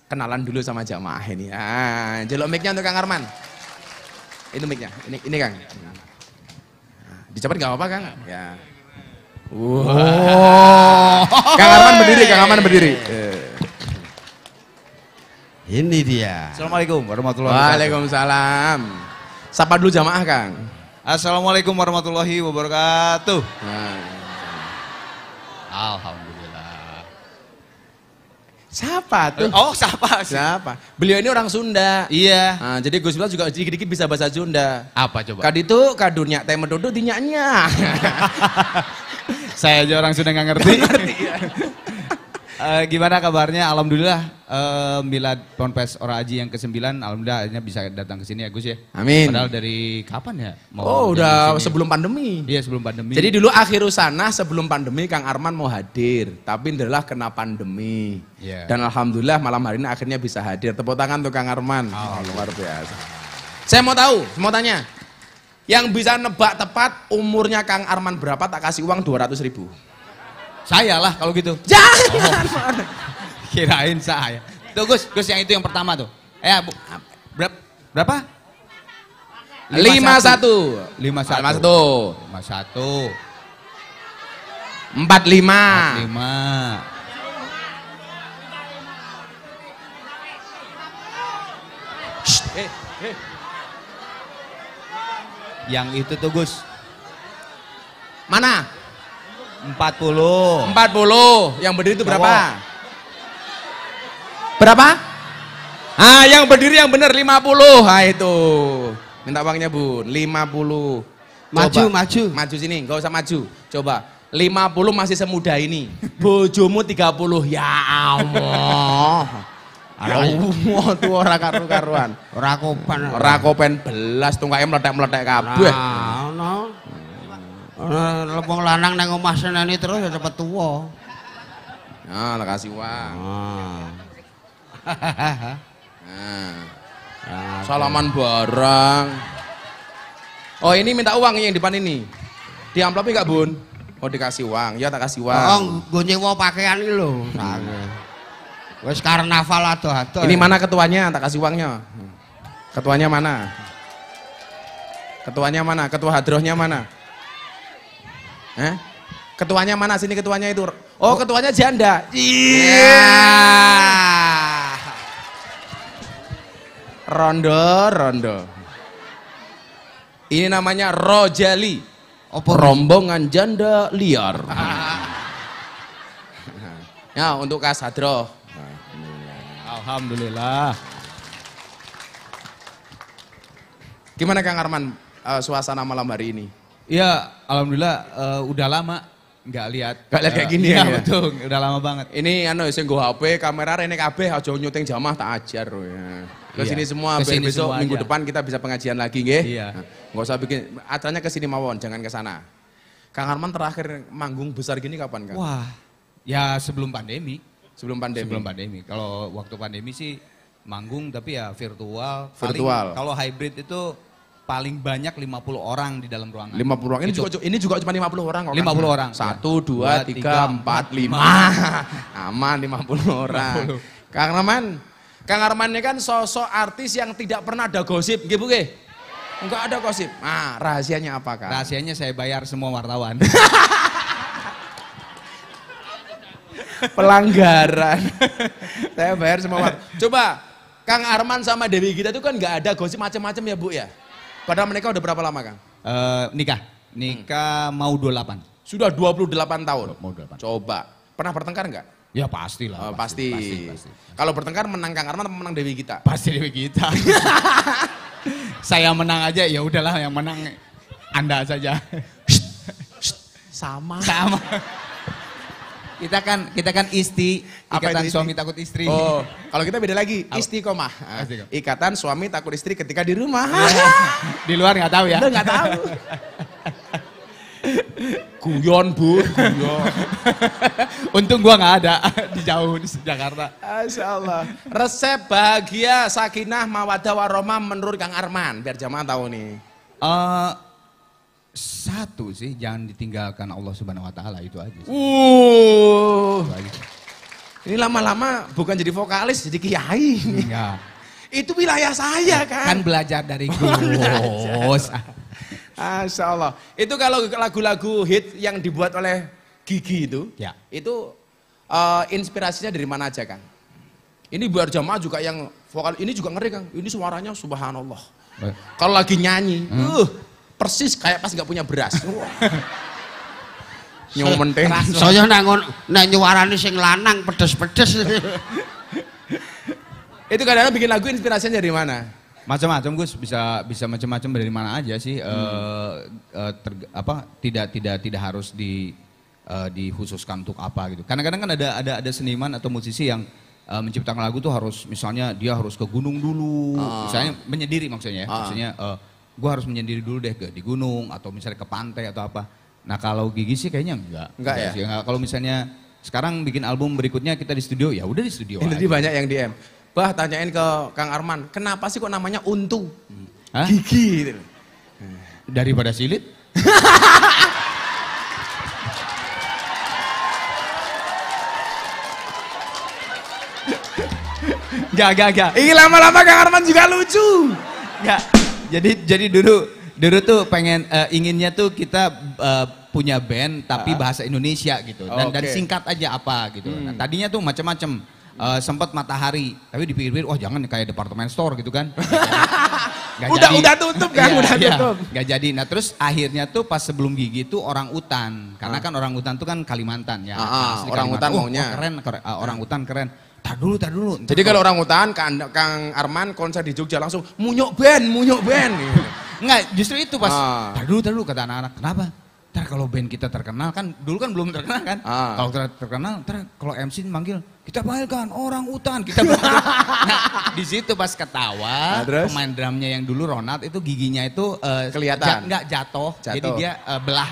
kenalan dulu sama jamaah ini. Jelok mic-nya untuk Kang Arman. Ini mic-nya, ini Kang. Dicopot nggak apa-apa Kang? Ya. Wow. Kang Arman berdiri. Ini dia. Assalamualaikum warahmatullahi wabarakatuh. Waalaikumsalam. Sapa dulu jamaah Kang. Assalamualaikum warahmatullahi wabarakatuh. Alhamdulillah. Siapa tuh? Oh siapa? Siapa? Beliau ini orang Sunda. Iya. Nah, jadi Gus Miftah juga dikit-dikit bisa bahasa Sunda. Apa coba? Kaditu kadunya teh medudu dinyanya. Saya aja orang sudah nggak ngerti. Gimana kabarnya? Alhamdulillah milad Ponpes Ora Aji yang ke-9 alhamdulillah akhirnya bisa datang ke sini ya Gus ya. Amin. Padahal dari kapan ya? Udah sebelum pandemi. Iya sebelum pandemi. Jadi dulu akhir sana sebelum pandemi Kang Arman mau hadir, tapi adalah kena pandemi. Yeah. Dan alhamdulillah malam hari ini akhirnya bisa hadir. Tepuk tangan untuk Kang Arman. Luar biasa. Saya mau tanya. Yang bisa nebak tepat umurnya Kang Arman berapa tak kasih uang 200.000. Saya lah kalau gitu. Jangan. Kirain saya. Tuh Gus yang itu yang pertama tuh. Bu. Berapa? 51. 45. Yang itu tuh Gus. Mana? 40. 40. Yang berdiri itu berapa? Cowok. Berapa? Ah, yang berdiri yang benar 50. Ah itu. Minta uangnya, Bun. 50. Maju, Coba. maju. Maju sini, enggak usah maju. Coba. 50 masih semudah ini. Bojomu 30. Ya Allah. Ya Allah tuh ora karu-karuan. Ora kopan. Ora kopen belas tungkae meletek-meletek kabeh. Nah, ono. Ono wong lanang nang omah seneni terus ya cepet tuwa. Nah, tak kasih uang. Ah. Nah. Salaman barang. Oh, ini minta uang yang di depan ini. Di amplopnya enggak, Bun? Oh, dikasih uang. Ya, tak kasih uang. Oh, nggo nyewa pakaian iki lho. Wis karnaval ado-ado. Ini mana ketuanya? Tak kasih uangnya. Ketuanya mana? Ketuanya mana? Ketua hadrohnya mana? Ketuanya mana? Sini ketuanya itu. Oh, ketuanya janda. Iya. Rondo. Ini namanya Rojali. Rombongan janda liar. Ya, untuk Kas Hadroh. Alhamdulillah. Gimana Kang Arman suasana malam hari ini? Iya, alhamdulillah udah lama nggak lihat. Nggak lihat kayak gini ya? ya? Betul, udah lama banget. Ini sing nggo HP, kamera rene kabeh aja nyuting jamah tak ajar ya. Kesini Iya, semua biar kesini besok semua minggu aja. depan kita bisa pengajian lagi nggih. Iya. Nah, nggak usah bikin acaranya kesini mawon, jangan ke sana. Kang Arman terakhir manggung besar gini kapan Kang? Wah, ya sebelum pandemi. Sebelum pandemi. Sebelum pandemi. Kalau waktu pandemi sih manggung tapi ya virtual. Virtual. Kalau hybrid itu paling banyak 50 orang di dalam ruangan. 50 orang. Ini juga cuma 50 orang kok. 50 orang. 1 2 3 4 5. Aman 50 orang. Kang Arman ini kan sosok artis yang tidak pernah ada gosip, nggih Bu nggih? Enggak ada gosip. Nah, rahasianya apa Kang? Rahasianya saya bayar semua wartawan. Pelanggaran. Saya bayar semua. Coba Kang Arman sama Dewi Gita itu kan nggak ada gosip macam-macam ya Bu ya. Padahal mereka udah berapa lama Kang? Nikah mau 28. Sudah 28 tahun. Mau 28. Coba. Pernah bertengkar nggak? Ya pastilah. Pasti. Kalau bertengkar menang Kang Arman atau menang Dewi Gita? Pasti Dewi Gita. Saya menang aja ya udahlah yang menang Anda saja. Sama. Kita kan Apa ikatan itu isti? suami takut istri. Oh, kalau kita beda lagi, istiqomah. Istiqomah. Ikatan suami takut istri ketika di rumah. Di luar nggak tahu ya. Udah nggak tahu. Guyon Bu, guyon. Untung gua nggak ada di jauh di Jakarta. Masya Allah. Resep bahagia, sakinah, mawadah, warohmah menurut Kang Arman. Biar jamaah tahu nih. Satu sih, jangan ditinggalkan Allah Subhanahu Wa Taala, itu aja. Sih. Itu aja. Ini lama-lama bukan jadi vokalis, jadi kiai. Enggak. Itu wilayah saya Kan kan. belajar dari Gus. Masya Allah. Itu kalau lagu-lagu hit yang dibuat oleh Gigi itu, Ya. itu inspirasinya dari mana aja Kang? Ini biar jamaah juga yang vokal, ini juga ngeri Kang. Ini suaranya subhanallah. Kalau lagi nyanyi, persis kayak pas nggak punya beras. Nyomenting. Saya nek nyuarani sing lanang pedes-pedes. Itu kadang-kadang bikin lagu inspirasinya dari mana? Macam-macam Gus, bisa macam-macam dari mana aja sih. Tidak harus dikhususkan untuk apa gitu. Kadang-kadang kan ada seniman atau musisi yang menciptakan lagu tuh harus misalnya dia harus ke gunung dulu, misalnya menyendiri maksudnya ya. Maksudnya gue harus menyendiri dulu deh di gunung atau misalnya ke pantai atau apa. Nah kalau Gigi sih kayaknya enggak ya. sih. Kalau misalnya sekarang bikin album berikutnya kita di studio, ya udah di studio. Ini aja. banyak yang DM. Bah tanyain ke Kang Arman, kenapa sih kok namanya Untu? Hah? Gigi gitu. Daripada silit. Gak. Ini lama-lama Kang Arman juga lucu. Gak. Jadi dulu tuh inginnya tuh kita punya band tapi bahasa Indonesia gitu dan singkat aja apa gitu. Nah, tadinya tuh macam-macam. Sempat Matahari, tapi dipikir-pikir, wah jangan kayak department store gitu kan. Udah tutup kan, Iya, udah iya, tutup. nggak jadi. Nah terus akhirnya tuh pas sebelum Gigi tuh orang utan, karena kan orang utan tuh kan Kalimantan ya. Asli orang Kalimantan. utan maunya. Keren, orang utan keren. Tar dulu. Jadi kalau orang utan, Kang Arman konser di Jogja langsung munyuk band. Enggak, justru itu pas. Tar dulu kata anak-anak. Kenapa? Ntar kalau band kita terkenal kan, dulu kan belum terkenal kan. Kalau terkenal, ntar kalau MC manggil, kita panggilkan orang utan, kita panggil. Nah, di situ pas ketawa, pemain drumnya yang dulu Ronald itu giginya itu kelihatan. Enggak jatuh, jadi dia belah.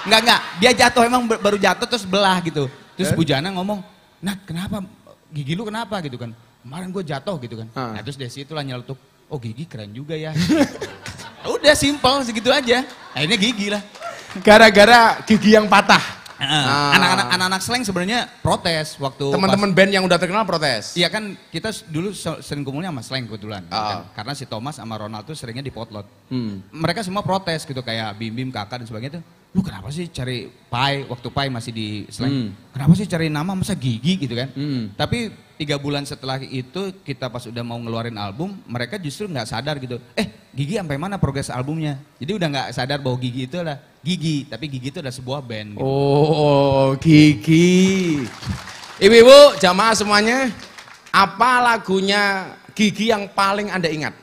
Enggak, dia jatuh emang baru jatuh terus belah gitu. Terus Bujana ngomong, "Nat, kenapa? Gigi lu kenapa?" gitu kan. "Kemarin gue jatuh," gitu kan. Nah, terus dari situ lah nyeletuk, "Oh, Gigi keren juga ya." Udah simpel segitu aja. Akhirnya Gigi lah. Gara-gara gigi yang patah. Anak-anak slang sebenarnya protes waktu teman-teman band yang udah terkenal protes. Iya kan kita dulu sering kumpulnya sama slang kebetulan. Kan? Karena si Thomas sama Ronald tuh seringnya di potlot. Mereka semua protes gitu kayak Bim, Kakak dan sebagainya tuh. Lu kenapa sih cari Pai, waktu Pai masih di slang. Kenapa sih cari nama masa Gigi gitu kan. Tapi 3 bulan setelah itu kita pas udah mau ngeluarin album, mereka justru nggak sadar gitu. Gigi sampai mana progres albumnya. Jadi udah nggak sadar bahwa Gigi itu adalah Gigi, tapi Gigi itu adalah sebuah band. Gitu. Oh, Gigi. Ibu-ibu, jamaah semuanya, apa lagunya Gigi yang paling Anda ingat?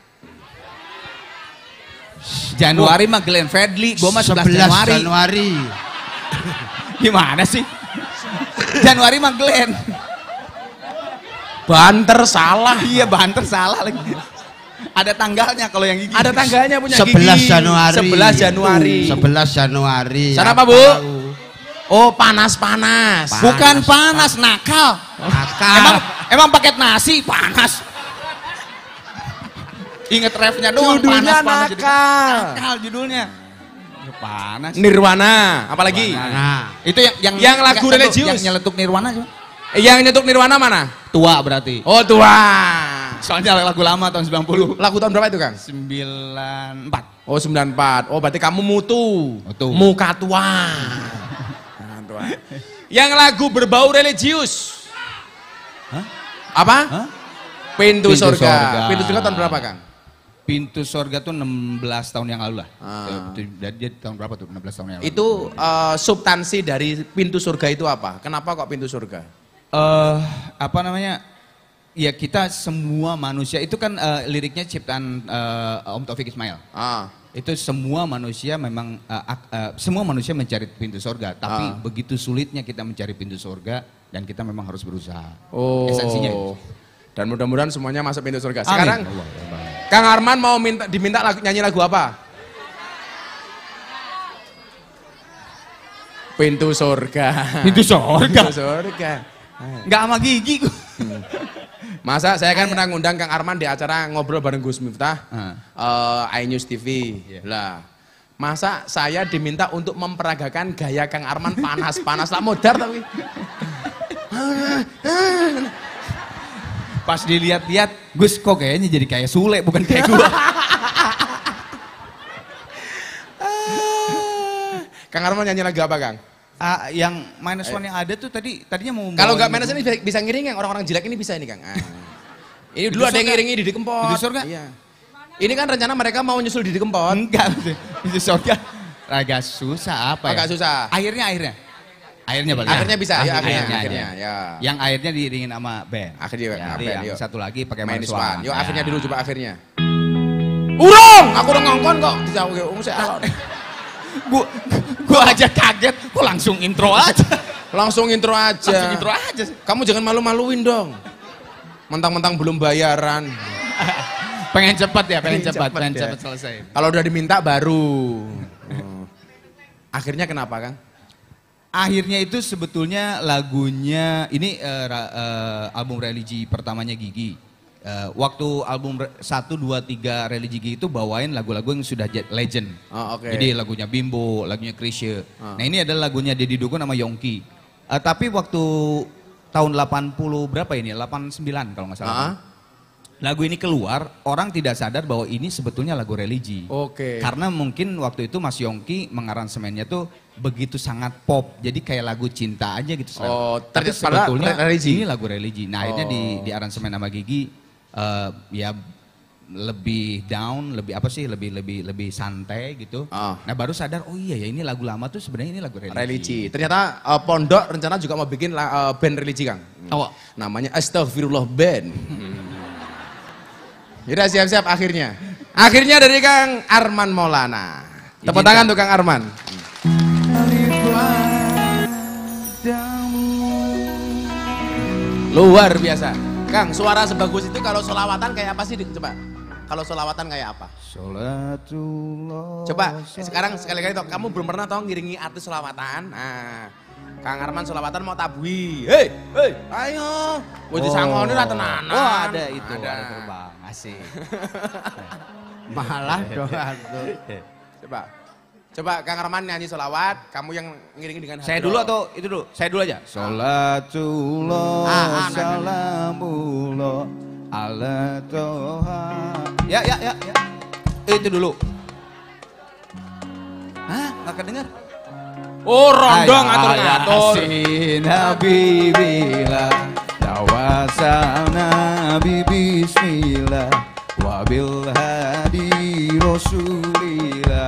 Januari mah Glenn Fredly, gue mah 11 Januari. Gimana sih? Januari mah Glenn. Banter salah. Iya, banter salah lagi. Ada tanggalnya kalau yang Gigi. Ada tanggalnya punya 11 Gigi. Januari. 11 Januari. 11 Januari. Sana apa, Bu? Oh, panas-panas. Bukan panas, nakal. Emang paket nasi panas. Ingat refnya doang, judulnya panas. nakal. Judulnya. Ya, panas. Nirwana, apalagi? Nah, Itu yang lagu religius. Yang nyeletuk Nirwana cuma. Yang nyetuk Nirwana mana? Tua berarti. Oh, tua. Soalnya lagu lama tahun 90. Lagu tahun berapa itu, Kang? 94. Oh, 94. Oh, berarti kamu mutu. Muka tua. Yang lagu berbau religius. Hah? Apa? Hah? Pintu Pintu Surga. Surga. Pintu Surga tahun berapa, Kang? Pintu Surga tuh 16 tahun yang lalu lah. Dia tahun berapa tuh? 16 tahun yang lalu. Itu substansi dari Pintu Surga itu apa? Kenapa kok Pintu Surga? Apa namanya? Ya kita semua manusia itu kan liriknya ciptaan Om Taufik Ismail. Itu semua manusia memang semua manusia mencari pintu surga, tapi begitu sulitnya kita mencari pintu surga dan kita memang harus berusaha. Esensinya itu. Dan mudah-mudahan semuanya masuk pintu surga. Sekarang Kang Arman mau diminta nyanyi lagu apa? Pintu surga. Pintu surga. Pintu surga. Nggak sama Gigi. Masa saya kan pernah ngundang Kang Arman di acara ngobrol bareng Gus Miftah, iNews TV. Lah, masa saya diminta untuk memperagakan gaya Kang Arman panas-panas lah modar tapi. Pas dilihat-lihat, Gus kok kayaknya jadi kayak Sule bukan kayak gua. Kang Arman nyanyi lagu apa, Kang? Yang minus one yang ada tuh tadinya mau. Kalau nggak minus ini bisa ngiring yang orang-orang jelek ini bisa ini, Kang. Ini dulu ada yang ngiringi Didi Kempot. Pintu surga? Iya. Ini kan rencana mereka mau nyusul Didi Kempot. Enggak, Pintu surga agak susah apa ya? Agak susah. Akhirnya balik. Akhirnya bisa, ya akhirnya. Ya. Yang akhirnya diiringin sama band. Akhirnya ya, band, yang yuk. satu lagi pakai Minus minus one. one. Yuk Ya. akhirnya dulu coba akhirnya. Urung, aku udah ngongkon kok. Dijauh saya. Gua aja kaget, kok langsung intro aja. Langsung intro aja. Langsung intro aja. Kamu jangan malu-maluin dong. Mentang-mentang belum bayaran. Pengen cepat ya, pengen Pengen cepat ya. selesai. Kalau udah diminta baru. Akhirnya kenapa, Kang? Akhirnya itu sebetulnya lagunya ini album religi pertamanya Gigi. Waktu album 1, 2, 3 religi Gigi itu bawain lagu-lagu yang sudah legend. Oh, oke. Jadi lagunya Bimbo, lagunya Chrisye. Nah ini adalah lagunya Deddy Dukun sama Yongki. Tapi waktu tahun 80 berapa ini? 89 kalau nggak salah. Lagu ini keluar, orang tidak sadar bahwa ini sebetulnya lagu religi. Oke. Karena mungkin waktu itu Mas Yongki mengaransemennya tuh begitu sangat pop, jadi kayak lagu cinta aja gitu. Oh, tapi padahal sebetulnya religi. ini lagu religi. Nah akhirnya di aransemen sama Gigi, ya lebih down, lebih apa sih, lebih santai gitu. Nah baru sadar, oh iya ya ini lagu lama tuh sebenarnya ini lagu religi. Ternyata pondok rencana juga mau bikin band religi Kang. Namanya Astaghfirullah Band. Yaudah siap-siap akhirnya. Akhirnya dari Kang Arman Maulana. Tepuk tangan untuk Kang Arman. Luar biasa. Kang, suara sebagus itu kalau solawatan kayak apa sih? Coba. Kalau solawatan kayak apa? Sholatullah. Coba, sekarang sekali-kali toh, kamu belum pernah toh ngiringi artis solawatan. Nah, Kang Arman solawatan mau tabui. Hei, ayo. Wis disangoni ra tenanan. Oh, ada itu, ada terbang. Asik. Malah doa. Coba Kang Arman nyanyi solawat, kamu yang ngiringi dengan Saya dulu atau itu dulu? Saya dulu aja. Sholatullah, salamullah, ala toha. Ya. Itu dulu. Hah? Nggak kedengar? Oh, rondo ngatur-ngatur. Yasin habibillah, tawasal nabi bismillah, wabil hadi rasulillah.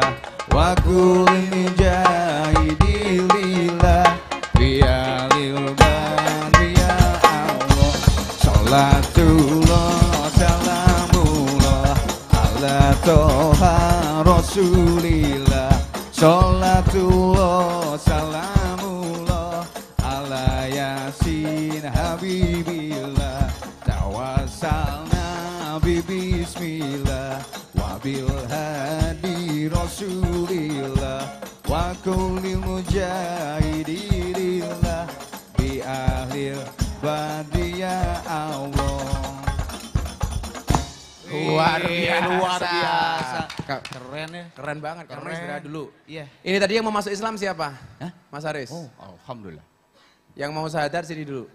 Wa kulli jahidilillah bialil ya Allah. Salatullah salamullah ala toha rasulillah. Salatullah salamullah ala yasin habibillah, tawassalna bi bismillah wabil hadi rasulillah wa kulli mujahidillah bi ahlil badriya Allah. Luar biasa. Keren ya. Keren banget, keren. Istirahat dulu. Iya. Ini tadi yang mau masuk Islam siapa? Hah? Mas Haris. Oh, alhamdulillah. Yang mau sadar sini dulu.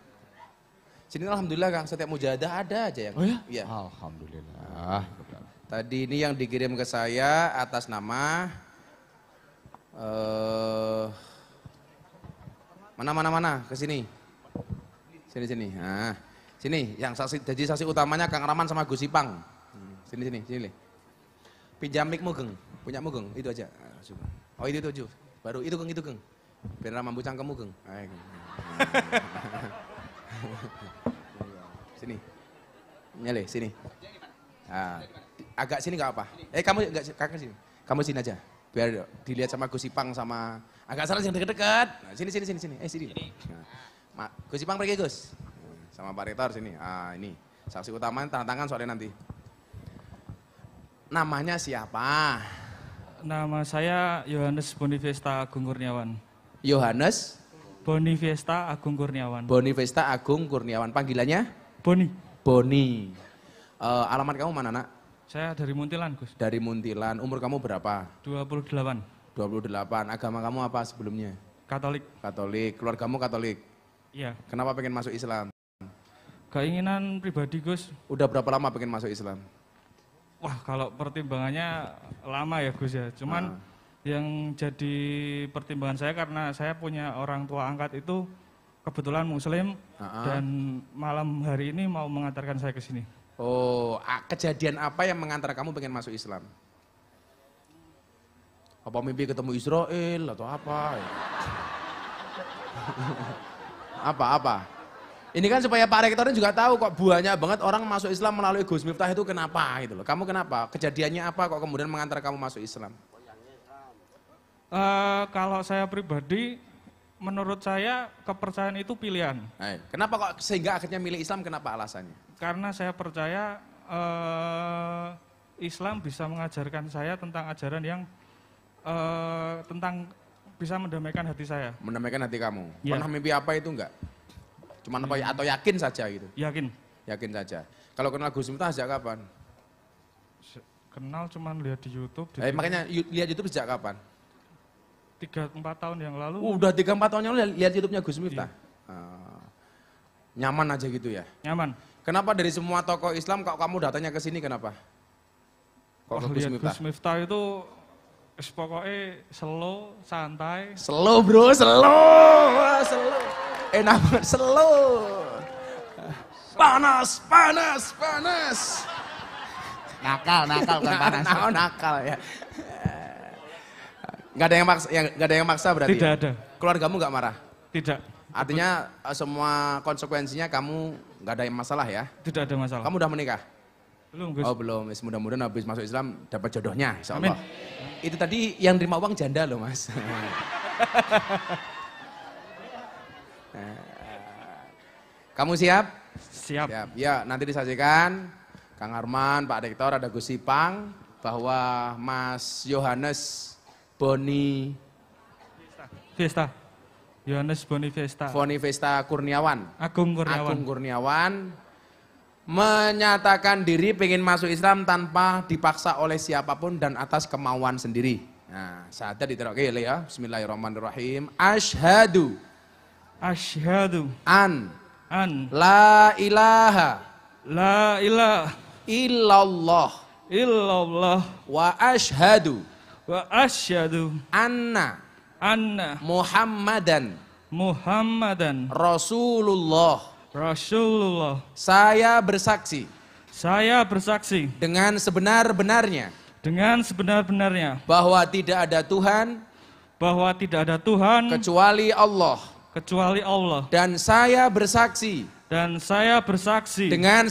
Sini alhamdulillah Kang, setiap mujahadah ada aja yang. Oh ya? Iya. Alhamdulillah. Tadi ini yang dikirim ke saya atas nama mana ke sini. Sini. Nah, sini yang jadi saksi utamanya Kang Rahman sama Gus Ipang. Sini. Pinjam mic Mugeng, punya Mugeng, itu aja. Oh itu tujuh, baru itu Geng. Biar mambu cangkemmu Geng. Sini, nyale sini. Nah, agak sini nggak apa? Kamu nggak kakak sini, kamu sini aja. Biar dilihat sama Gus Ipang sama agak salah yang dekat-dekat. Nah, sini. Sini. Nah, Gus Ipang pergi Gus. Sama Pak Rektor sini. Ini saksi utama tanda tangan soalnya nanti. Namanya siapa? Nama saya Yohanes Bonifesta Agung Kurniawan. Yohanes Bonifesta Agung Kurniawan. Bonifesta Agung Kurniawan. Panggilannya? Boni. Alamat kamu mana, Nak? Saya dari Muntilan, Gus. Dari Muntilan. Umur kamu berapa? 28. 28. Agama kamu apa sebelumnya? Katolik. Keluargamu Katolik? Iya. Kenapa pengen masuk Islam? Keinginan pribadi, Gus. Udah berapa lama pengen masuk Islam? Wah, kalau pertimbangannya lama ya, Gus ya. Cuman yang jadi pertimbangan saya karena saya punya orang tua angkat itu kebetulan Muslim dan malam hari ini mau mengantarkan saya ke sini. Oh, kejadian apa yang mengantar kamu pengen masuk Islam? Apa mimpi ketemu Israel atau apa? Apa? Ini kan supaya Pak Rektornya juga tahu kok banyak banget orang masuk Islam melalui Gus Miftah itu kenapa gitu loh. Kamu kenapa? Kejadiannya apa kok kemudian mengantar kamu masuk Islam? Kalau saya pribadi, menurut saya kepercayaan itu pilihan. Kenapa kok sehingga akhirnya milih Islam, kenapa alasannya? Karena saya percaya Islam bisa mengajarkan saya tentang ajaran yang tentang bisa mendamaikan hati saya. Mendamaikan hati kamu? Ya. Pernah mimpi apa itu enggak? Cuman apa atau yakin saja gitu? Yakin saja. Kalau kenal Gus Miftah sejak kapan? Kenal cuman lihat di YouTube. Makanya lihat YouTube sejak kapan? 3-4 tahun yang lalu. Udah 3-4 tahun yang lalu lihat YouTube-nya Gus Miftah? Nyaman aja gitu ya? Nyaman. Kenapa dari semua tokoh Islam kok kamu datangnya ke sini kenapa? Kok Gus Miftah itu pokoknya slow, santai. Slow bro, slow. Enak banget, slow. Panas. Nakal kan panas. Nakal ya. Nggak ada yang maksa berarti. Tidak ada. Keluargamu nggak marah? Tidak. Artinya semua konsekuensinya kamu nggak ada yang masalah ya? Tidak ada masalah. Kamu udah menikah? Belum, Gus. Oh belum, mudah-mudahan habis masuk Islam dapat jodohnya, insya Amin. Allah. Itu tadi yang terima uang janda loh mas. Kamu siap? Siap. Siap. Ya nanti disajikan Kang Arman, Pak Rektor, ada Gus Ipang, bahwa Mas Yohanes Boni Fiesta. Yohanes Boni Fiesta. Kurniawan. Agung Kurniawan. Agung Kurniawan menyatakan diri pengen masuk Islam tanpa dipaksa oleh siapapun dan atas kemauan sendiri. Nah, syahadat diteroke ya. Bismillahirrahmanirrahim. Asyhadu an la ilaha illallah wa asyhadu anna Muhammadan Rasulullah. Saya bersaksi dengan sebenar-benarnya bahwa tidak ada Tuhan kecuali Allah. Dan saya bersaksi dengan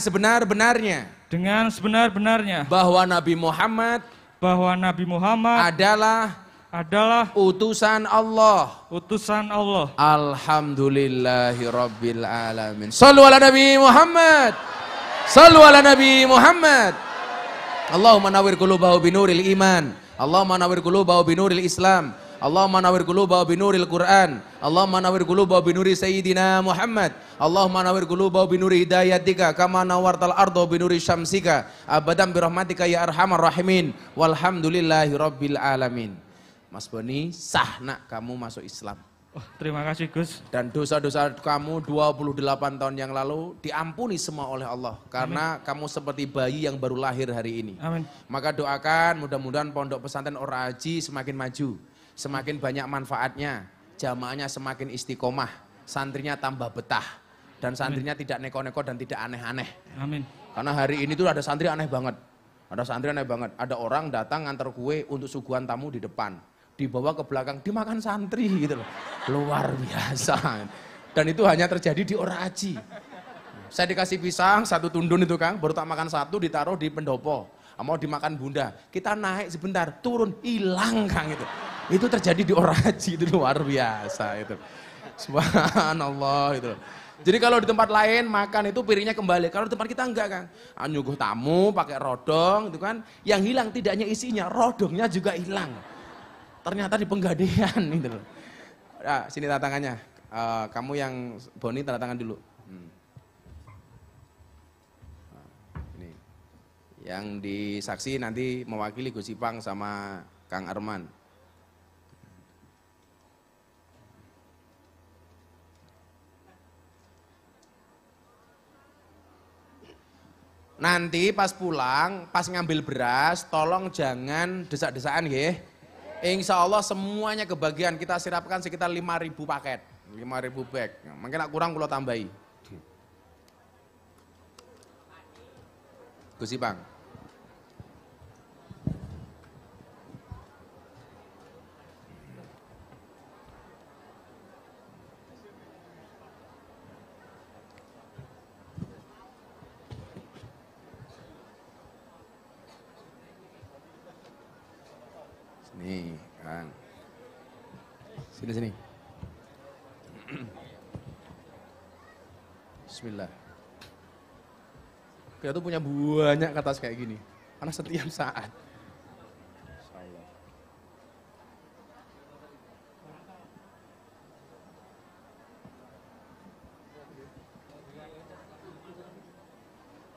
sebenar-benarnya bahwa Nabi Muhammad adalah utusan Allah. Alhamdulillahirabbil alamin. Shallu ala Nabi Muhammad. Shallu ala Nabi Muhammad. Allahumma nawwir qulubahu binuril iman. Allahumma nawwir qulubahu binuril Islam. Allahumma nawwir qulubahu binuril Quran. Allahumma nawwir qulubahu binuri sayyidina Muhammad. Allahumma nawwir qulubahu binuri hidayatika kama nawwartal arda binuri syamsika abadan birahmatika ya arhamar rahimin. Walhamdulillahirabbil alamin. Mas Boni, sah nak kamu masuk Islam. Oh, terima kasih Gus. Dan dosa-dosa kamu 28 tahun yang lalu diampuni semua oleh Allah. Karena kamu seperti bayi yang baru lahir hari ini. Amin. Maka doakan mudah-mudahan pondok pesantren Or-Aji semakin maju. Semakin banyak manfaatnya. Jamaahnya semakin istiqomah. Santrinya tambah betah. Dan santrinya tidak neko-neko dan tidak aneh-aneh. Amin. Karena hari ini tuh ada santri aneh banget. Ada orang datang ngantar kue untuk suguhan tamu di depan. Dibawa ke belakang, dimakan santri gitu loh. Luar biasa. Dan itu hanya terjadi di Or-Aji. Saya dikasih pisang, 1 tundun itu Kang, baru tak makan 1 ditaruh di pendopo. Mau dimakan bunda, kita naik sebentar, turun, hilang Kang itu. Itu terjadi di Or-Aji, itu luar biasa itu. Subhanallah itu. Jadi kalau di tempat lain makan itu piringnya kembali, kalau di tempat kita enggak Kang. Nyuguh tamu pakai rodong itu kan, yang hilang tidak hanya isinya, rodongnya juga hilang. Ternyata di penggadean gitu loh. Nah, sini tanda tangannya. Kamu yang Boni tanda tangan dulu. Ini. Yang disaksi nanti mewakili Gus Ipang sama Kang Arman. Nanti pas pulang, pas ngambil beras, tolong jangan desak-desakan ya. Insya Allah semuanya kebagian, kita sirapkan sekitar 5.000 paket, 5.000 bag. Mungkin kurang kalau tambahi. Gus Ipang. Nih, Kang. Sini. Bismillah. Kita tuh punya banyak kertas kayak gini. Karena setiap saat. Insyaallah.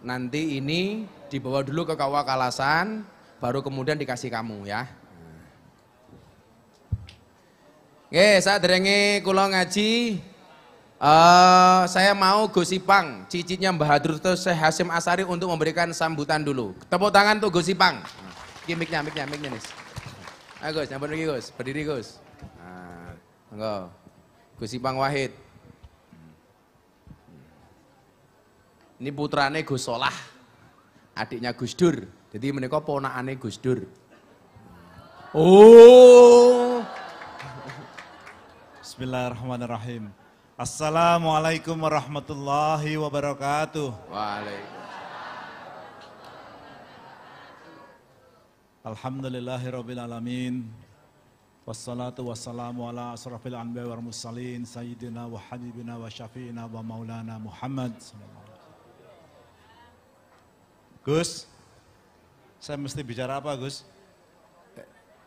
Nanti ini dibawa dulu ke Kawah Kalasan, baru kemudian dikasih kamu ya. Oke, saat derenge kula ngaji, saya mau Gus Ipang, cicitnya Mbah Hadur Syekh Hasyim Asari untuk memberikan sambutan dulu. Tepuk tangan untuk Gus Ipang. Iki miknya nis. Ayo Gus, nyambut lagi Gus, berdiri Gus. Nah, enggak. Gus Ipang Wahid. Ini putrane Gus Solah, adiknya Gus Dur. Jadi menika ponakane Gus Dur. Oh. Bismillahirrahmanirrahim. Assalamualaikum warahmatullahi wabarakatuh. Waalaikumsalam. Alhamdulillahirabbil alamin. Wassalatu wassalamu ala asrafil anbiya wal mursalin sayyidina wa habibina wa syafiina wa maulana Muhammad. Gus, saya mesti bicara apa, Gus?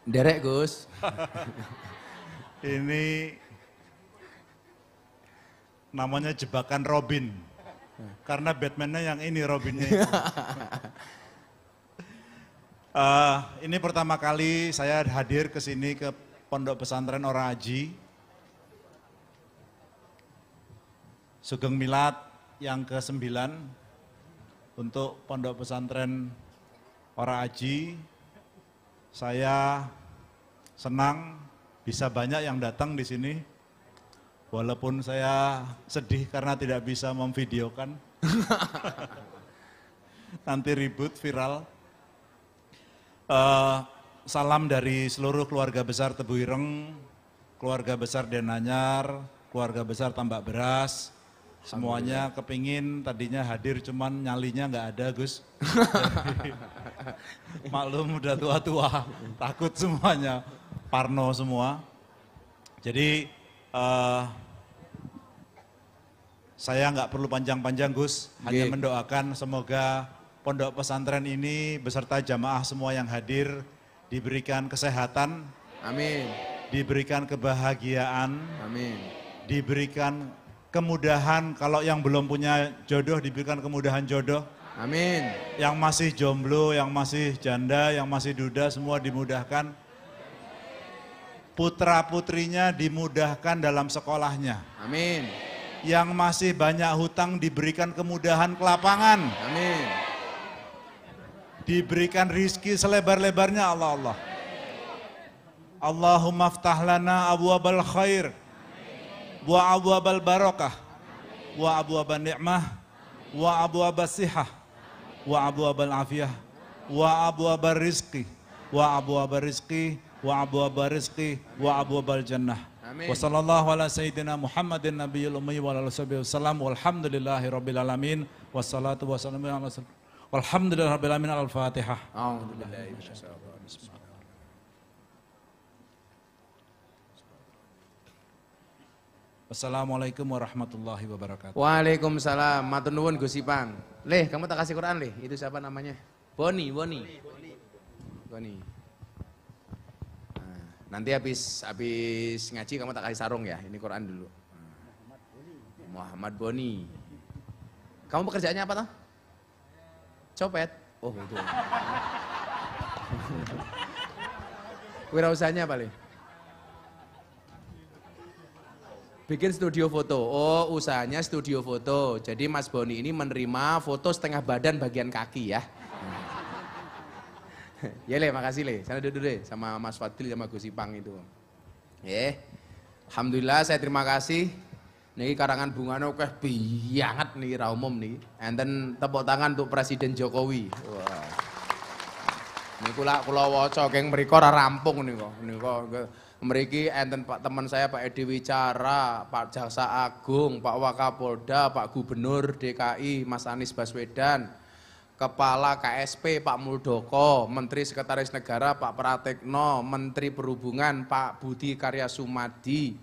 Derek, Gus. Ini namanya jebakan Robin. Karena Batman-nya yang ini, Robin-nya itu. Ini pertama kali saya hadir ke sini ke Pondok Pesantren Ora Aji. Sugeng Milad yang ke-9 untuk Pondok Pesantren Ora Aji. Saya senang bisa banyak yang datang di sini. Walaupun saya sedih karena tidak bisa memvideokan. Nanti ribut viral. Salam dari seluruh keluarga besar Tebu Ireng, keluarga besar Denanyar, keluarga besar Tambak Beras. Semuanya kepingin tadinya hadir cuman nyalinya nggak ada, Gus. Maklum udah tua-tua, takut semuanya, parno semua. Jadi saya nggak perlu panjang-panjang, Gus, hanya mendoakan semoga pondok pesantren ini beserta jamaah semua yang hadir diberikan kesehatan, Amin. Diberikan kebahagiaan, Amin. Diberikan kemudahan, kalau yang belum punya jodoh diberikan kemudahan jodoh. Amin. Yang masih jomblo, yang masih janda, yang masih duda semua dimudahkan. Putra-putrinya dimudahkan dalam sekolahnya. Amin. Yang masih banyak hutang diberikan kemudahan ke lapangan. Amin. Diberikan rizki selebar-lebarnya Allah. Allahumma ftah lana abwabal khair, wa abwabal barakah, wa abwabal ni'mah, wa abwabal sihah, wa abwabal afiyah, wa abwabal rizki, wa abwabal rizki, wa abwabal rizki, wa abwabal jannah. Amin. Wa sallallahu ala sayyidina Muhammadin nabiyil ummi wa ala alihi wasallam walhamdulillahi rabbil alamin wassalatu wassalamu ala walhamdulillahi rabbil alamin al-Fatihah. Assalamualaikum warahmatullahi wabarakatuh. Waalaikumsalam. Matur nuwun Gus Ipang. Leh, kamu tak kasih Quran, Leh. Itu siapa namanya? Boni. Nah, nanti habis ngaji kamu tak kasih sarung ya. Ini Quran dulu. Muhammad Boni. Kamu pekerjaannya apa toh? Copet. Oh, itu. Wirausahanya apa, Leh? Bikin studio foto. Oh, usahanya studio foto. Jadi Mas Boni ini menerima foto setengah badan bagian kaki ya. Ya Le, makasih Le. Sana duduk deh sama Mas Fadil sama Gus Ipang itu. Alhamdulillah saya terima kasih. Niki karangan bungane akeh banget niki ra umum niki. Enten tepuk tangan untuk Presiden Jokowi. Wah. Niku lak kula waca keng mriko ora rampung niku. Mriki enten Pak teman saya Pak Edi Wicara, Pak Jaksa Agung, Pak Wakapolda, Pak Gubernur DKI Mas Anies Baswedan, Kepala KSP Pak Muldoko, Menteri Sekretaris Negara Pak Pratekno, Menteri Perhubungan Pak Budi Karya Sumadi,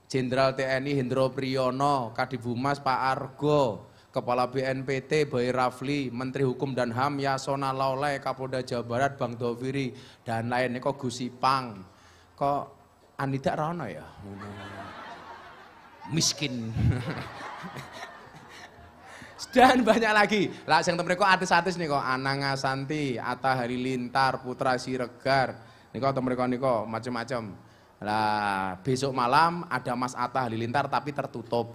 Jenderal TNI Hendro Priyono, Kadifumas Pak Argo, Kepala BNPT Boy Rafli, Menteri Hukum dan HAM Yasona Laulay, Kapolda Jawa Barat Bang Doviri, dan lainnya kok Gus Ipang. Kok Anida Rono ya? Miskin. Dan banyak lagi. Lah sing temriko artis-artis nih kok Anang Asanti, Atta Halilintar, Putra Siregar. Niko temriko niko macam-macam. Lah besok malam ada Mas Atta Halilintar tapi tertutup.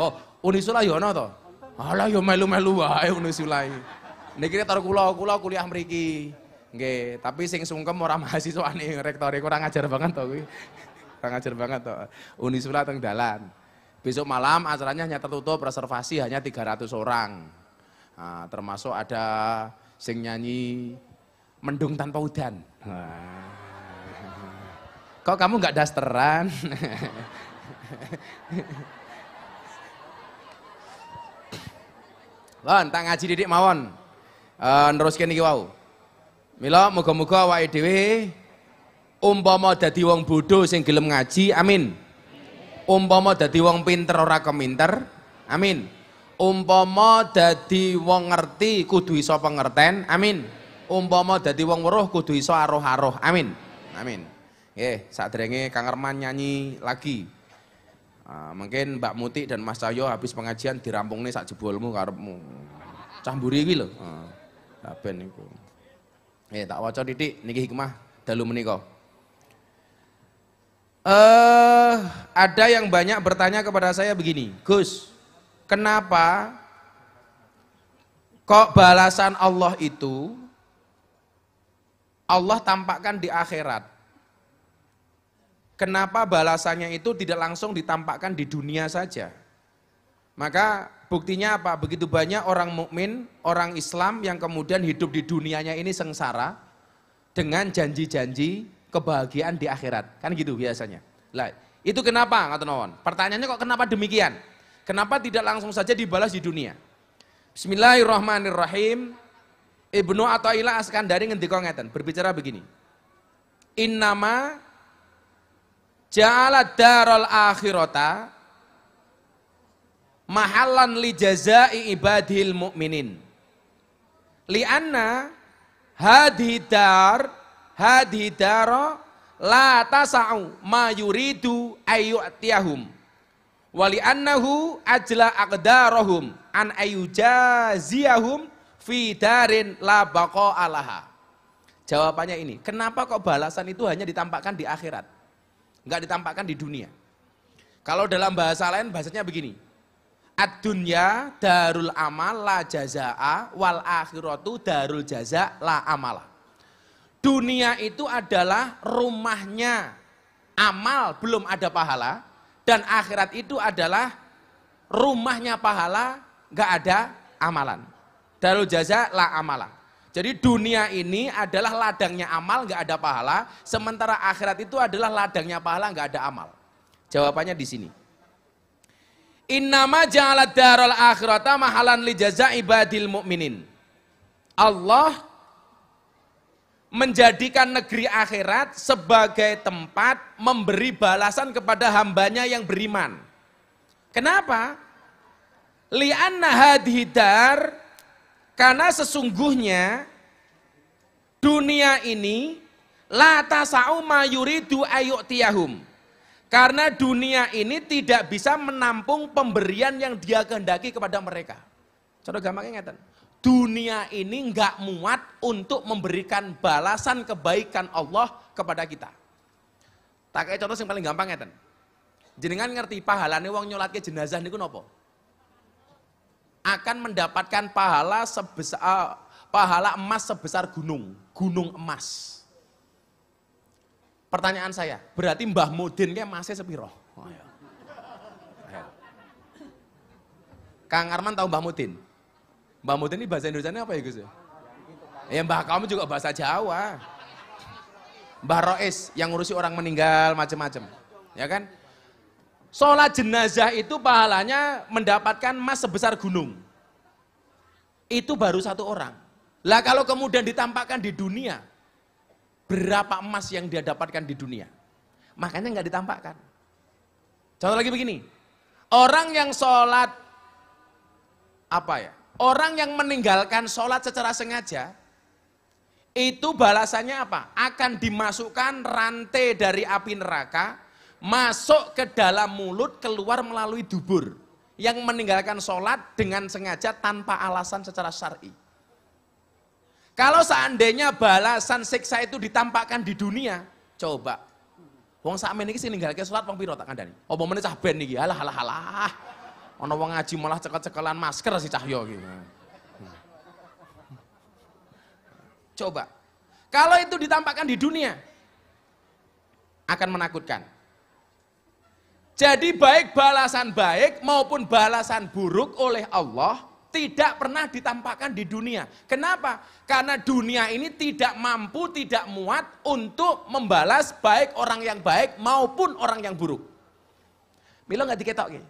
Oh, Unisula yo ono to? Alah yo melu-melu wae Unisula iki. Niki tar kula kuliah mriki. Nggih, tapi sing sungkem ora mahasiswane rektore kurang ajar banget to kuwi. Kurang ajar banget to. Unisula teng dalan. Besok malam acaranya hanya tertutup, reservasi hanya 300 orang. Nah, termasuk ada sing nyanyi Mendung Tanpa Udan. Kok kamu nggak dasteran? Won, tak ngaji didik mawon. Neruskan iki wau. Mila muga-muga awake dhewe umpama dadi wong bodoh sing gelem ngaji, amin. Umpama dadi wong pinter ora keminter, amin. Umpama dadi wong ngerti kudu iso pengerten, amin. Umpama dadi wong weruh kudu iso aruh-aruh, amin. Amin. Nggih, sadurunge Kang Arman nyanyi lagi. Mungkin Mbak Muti dan Mas Cahyo habis pengajian dirampung nih sak jebolmu karepmu. Cah mburi iki lho. Ben niku. Tak waca titik niki hikmah dalu menika. Ada yang banyak bertanya kepada saya begini, Gus, kenapa kok balasan Allah itu Allah tampakkan di akhirat? Kenapa balasannya itu tidak langsung ditampakkan di dunia saja? Maka buktinya apa? Begitu banyak orang mukmin, orang Islam yang kemudian hidup di dunianya ini sengsara dengan janji-janji kebahagiaan di akhirat. Kan gitu biasanya. Lah, itu kenapa? Kata Nawon. Pertanyaannya kok kenapa demikian? Kenapa tidak langsung saja dibalas di dunia? Bismillahirrahmanirrahim. Ibnu Athaillah Askandari ngendika ngeten, berbicara begini. Innama ja'ala daral akhirata mahallan li jazai ibadil mu'minin. Lianna hadhi daro la tasa'u ma yuridu ayyu'tiyahum. Wali annahu ajla aqdarahum an ayyujaziyahum fi darin la baqa alaha. Jawabannya ini, kenapa kok balasan itu hanya ditampakkan di akhirat? Enggak ditampakkan di dunia. Kalau dalam bahasa lain bahasanya begini. Ad-dunya darul amal la jazaa wal akhiratu darul jaza la amala. Dunia itu adalah rumahnya amal belum ada pahala, dan akhirat itu adalah rumahnya pahala enggak ada amalan. Darul jaza la amala. Jadi dunia ini adalah ladangnya amal enggak ada pahala, sementara akhirat itu adalah ladangnya pahala enggak ada amal. Jawabannya di sini. Innama ja'ala daral akhirata mahalan li jazai ibadil mu'minin. Allah menjadikan negeri akhirat sebagai tempat memberi balasan kepada hambanya yang beriman. Kenapa? Li'anna hadhihi dar, karena sesungguhnya dunia ini la tasa'u ma yuridu ayyu'tiyahum. Karena dunia ini tidak bisa menampung pemberian yang dia kehendaki kepada mereka. Contoh gampangnya ngeten. Dunia ini enggak muat untuk memberikan balasan kebaikan Allah kepada kita. Tak kayak contoh yang paling gampang ngeten. Jenengan ngerti pahalane wong nyolatke jenazah niku napa? Akan mendapatkan pahala sebesar pahala emas sebesar gunung emas. Pertanyaan saya, berarti Mbah Mudin kayak masih sepiro? Oh, ya. Kang Arman tahu Mbah Mudin? Mbah Mudin ini bahasa Indonesianya apa ya Gus? Ya Mbah kamu juga bahasa Jawa. Mbah Rois yang ngurusi orang meninggal macam-macam, ya kan? Sholat jenazah itu pahalanya mendapatkan emas sebesar gunung. Itu baru satu orang. Lah kalau kemudian ditampakkan di dunia, berapa emas yang dia dapatkan di dunia? Makanya nggak ditampakkan. Contoh lagi begini, orang yang sholat, orang yang meninggalkan sholat secara sengaja, itu balasannya apa? Akan dimasukkan rantai dari api neraka, masuk ke dalam mulut, keluar melalui dubur. Yang meninggalkan sholat dengan sengaja tanpa alasan secara syar'i. Kalau seandainya balasan siksa itu ditampakkan di dunia, coba. Wong sakmen iki sing ninggalke salat wong pira tak kandhani? Apa meneh cah ben iki? Alah. Ana wong ngaji malah cekel-cekelan masker si Cahyo iki. Coba. Kalau itu ditampakkan di dunia, akan menakutkan. Jadi baik balasan baik maupun balasan buruk oleh Allah tidak pernah ditampakkan di dunia. Kenapa? Karena dunia ini tidak mampu, tidak muat untuk membalas baik orang yang baik maupun orang yang buruk. Milo nggak diketok ya?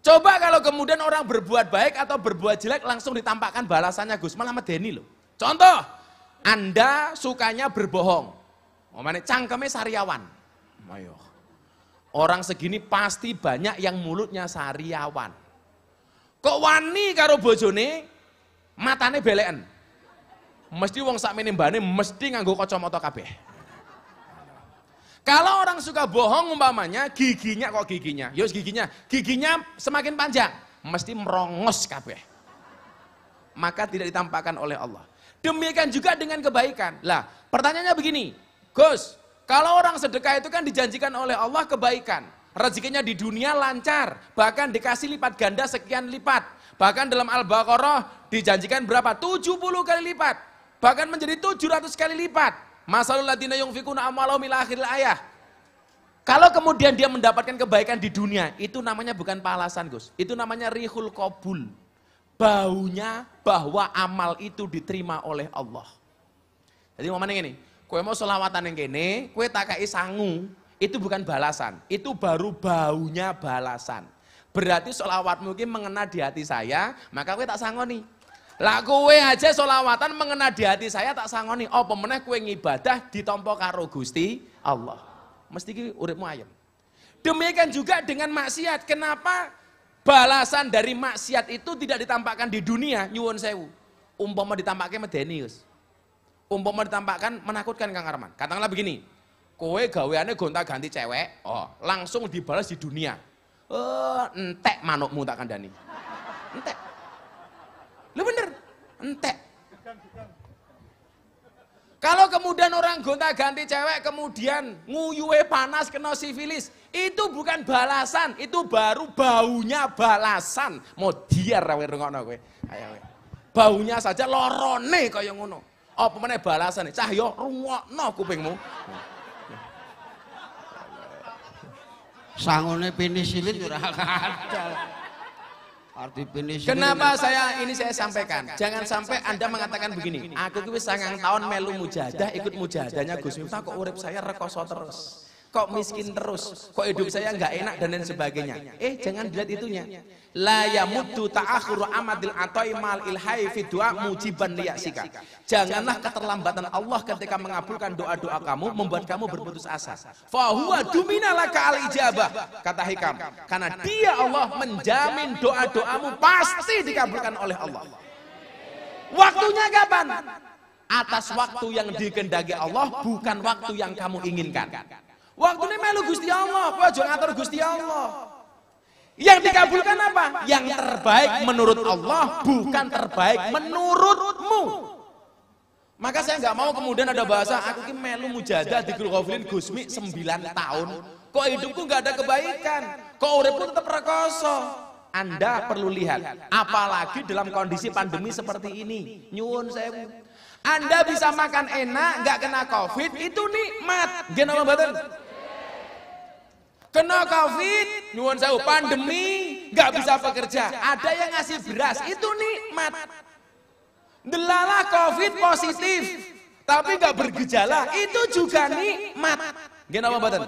Coba kalau kemudian orang berbuat baik atau berbuat jelek langsung ditampakkan balasannya Gus, malah medeni loh. Contoh, Anda sukanya berbohong, ngomongnya cangkeme sariawan. Ayo. Orang segini pasti banyak yang mulutnya sariawan. Kok wani karo bojone matane beleken. Mesti wong sakmene mbane mesti nganggo kacamata kabeh. Kalau orang suka bohong umpamanya giginya giginya semakin panjang, mesti merongos kabeh. Maka tidak ditampakkan oleh Allah. Demikian juga dengan kebaikan. Lah, pertanyaannya begini, Gus, kalau orang sedekah itu kan dijanjikan oleh Allah kebaikan. Rezekinya di dunia lancar, bahkan dikasih lipat ganda sekian lipat. Bahkan dalam Al-Baqarah dijanjikan berapa? 70 kali lipat. Bahkan menjadi 700 kali lipat. Masalul ladzina yunfikuna amwalahum ila akhiril ayah. Kalau kemudian dia mendapatkan kebaikan di dunia, itu namanya bukan palasan, Gus. Itu namanya rihul qabul. Baunya bahwa amal itu diterima oleh Allah. Jadi ngomongnya gini, kowe mau selawatan yang kene, kowe tak kai sangu. Itu bukan balasan, itu baru baunya balasan. Berarti sholawat mungkin mengena di hati saya, maka kowe tak sangoni. Lah kowe aja sholawatan mengena di hati saya tak sangoni. Apa meneh kowe ngibadah ditampa karo Gusti Allah. Mesti ki uripmu ayem. Demikian juga dengan maksiat. Kenapa balasan dari maksiat itu tidak ditampakkan di dunia? Nyuwun sewu. Umpama ditampakkan medeni, Gus. Umpama ditampakkan menakutkan Kang Arman. Katakanlah begini. Kowe gaweane gonta-ganti cewek, langsung dibalas di dunia. Entek manukmu tak kandani. Entek. Lu bener, entek. Kalau kemudian orang gonta-ganti cewek kemudian nguyuwe panas kena sifilis, itu bukan balasan, itu baru baunya balasan. Mau diar rawe rungokno kowe. Ayo kowe. Baunya saja lorone kaya ngono. Apa meneh balasane? Cah yo rungokno kupingmu. Sangone penisilin ora ada. Arti penisilin. Kenapa saya sampaikan? Jangan sampai Anda mengatakan begini, aku wis 9 tahun melu mujahadah, ikut mujahadahnya Gus Miftah kok urip saya rekoso terus. Kok miskin terus, kok hidup saya nggak enak dan lain sebagainya. Jangan dilihat itunya. La yamuddu ta'akhuru amadil atoi mal ilhai fi du'a mujiban liyasika. Janganlah keterlambatan Allah ketika mengabulkan doa-doa kamu membuat kamu berputus asa. Fa huwa dumina laka al ijabah, kata Hikam. Karena dia Allah menjamin doa-doamu pasti dikabulkan oleh Allah. Waktunya kapan? Atas waktu yang dikehendaki Allah, bukan waktu yang kamu inginkan. Waktunya melu Gusti Allah, kowe aja ngatur Gusti Allah. Yang dikabulkan apa? Yang terbaik menurut Allah, bukan terbaik menurutmu. Maka saya nggak mau kemudian ada bahasa, aku ki melu mujahadah di Ghafilin Gusmi 9 tahun. Kok hidupku nggak ada kebaikan? Kok uripku tetap rekoso? Anda perlu lihat, apalagi dalam kondisi pandemi seperti ini. Nyuwun sewu. Anda bisa makan enak, nggak kena COVID, itu nikmat. Gimana mboten? Kena COVID, nyuwun sewu, pandemi, nggak bisa bekerja. Ada yang ngasih beras, itu nikmat. Delalah COVID positif, tapi nggak bergejala, itu juga nikmat. Gimana mboten?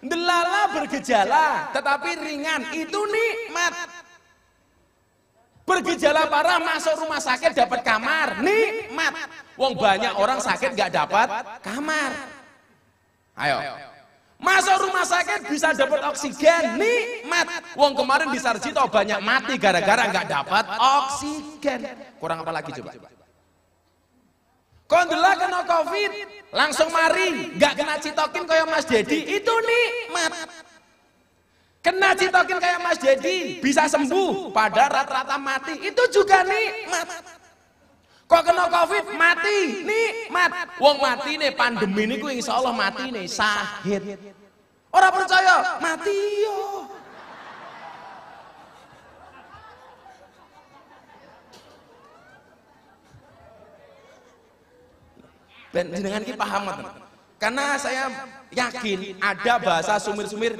Delalah bergejala, tetapi ringan, itu nikmat. Bergejala parah masuk rumah sakit dapat kamar, nikmat. Wong banyak orang sakit nggak dapat kamar. Ayo. Masuk rumah sakit bisa dapat oksigen, nikmat. Wong kemarin di Sarjito banyak mati gara-gara nggak dapat oksigen. Kurang apa lagi coba? Kondela kena COVID, langsung mari, nggak kena citokin kayak Mas Dedi, itu nikmat. Kena citokin kayak Mas Dedi, bisa sembuh, pada rata-rata mati, itu juga nikmat. Kok kena COVID, mati, nikmat. Wong mati nih, pandemi ini gue insya Allah mati nih, syahid. Orang percaya, mati yo. Dan dengan kita paham, karena saya yakin ada bahasa sumir-sumir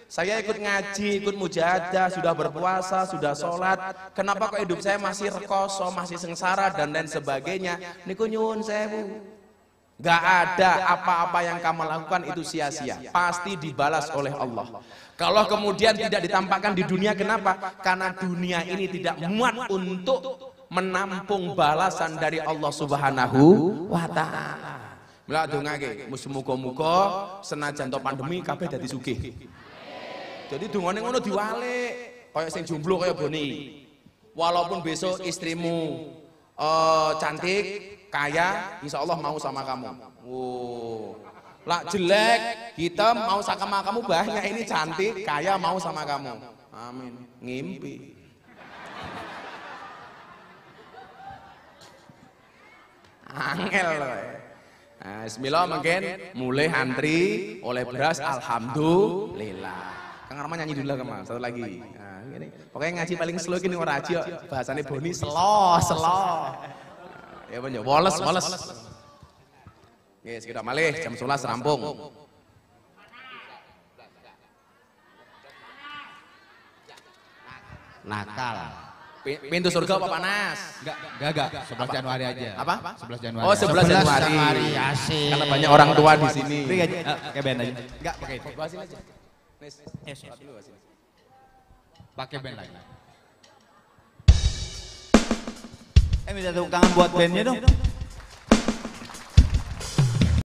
Saya ikut ngaji, ikut mujahadah, sudah berpuasa, sudah sholat. Kenapa kok hidup saya masih rekoso, masih sengsara dan lain sebagainya? Niku nyuwun sewu. Gak ada apa-apa yang kamu lakukan itu sia-sia. Pasti dibalas oleh Allah. Kalau kemudian tidak ditampakkan di dunia, kenapa? Karena dunia ini tidak muat untuk menampung balasan dari Allah Subhanahu wa Ta'ala. Mila dongake, muga-muga senajan to pandemi kabeh dadi sugih. Jadi dungane ngono diwalik, kaya sing jomblo kaya Boni. Walaupun besok istrimu cantik, kaya, insya Allah mau sama kamu. Lah jelek, hitam, mau sama kamu banyak, ini cantik, kaya, mau sama kamu. Amin. Ngimpi. Angel loh. Nah, bismillah mungkin mulai antri oleh beras, alhamdulillah. Kang Arman nyanyi dulu Kang, satu lagi. Nah, gini. Pokoknya ngaji paling slow gini orang aja. Bahasanya Boni slow. Ya bener, woles. Yes, kita malih jam 11 rampung. Nakal. Pintu surga apa panas? Enggak, 11 Januari aja. Apa? 11 Januari. Oh, 11 Januari. Asik. Karena banyak orang tua di sini. Kayak band aja. Enggak pakai itu. Bahasin aja. Yes. Pakai band lain. Minta tepuk tangan buat bandnya dong.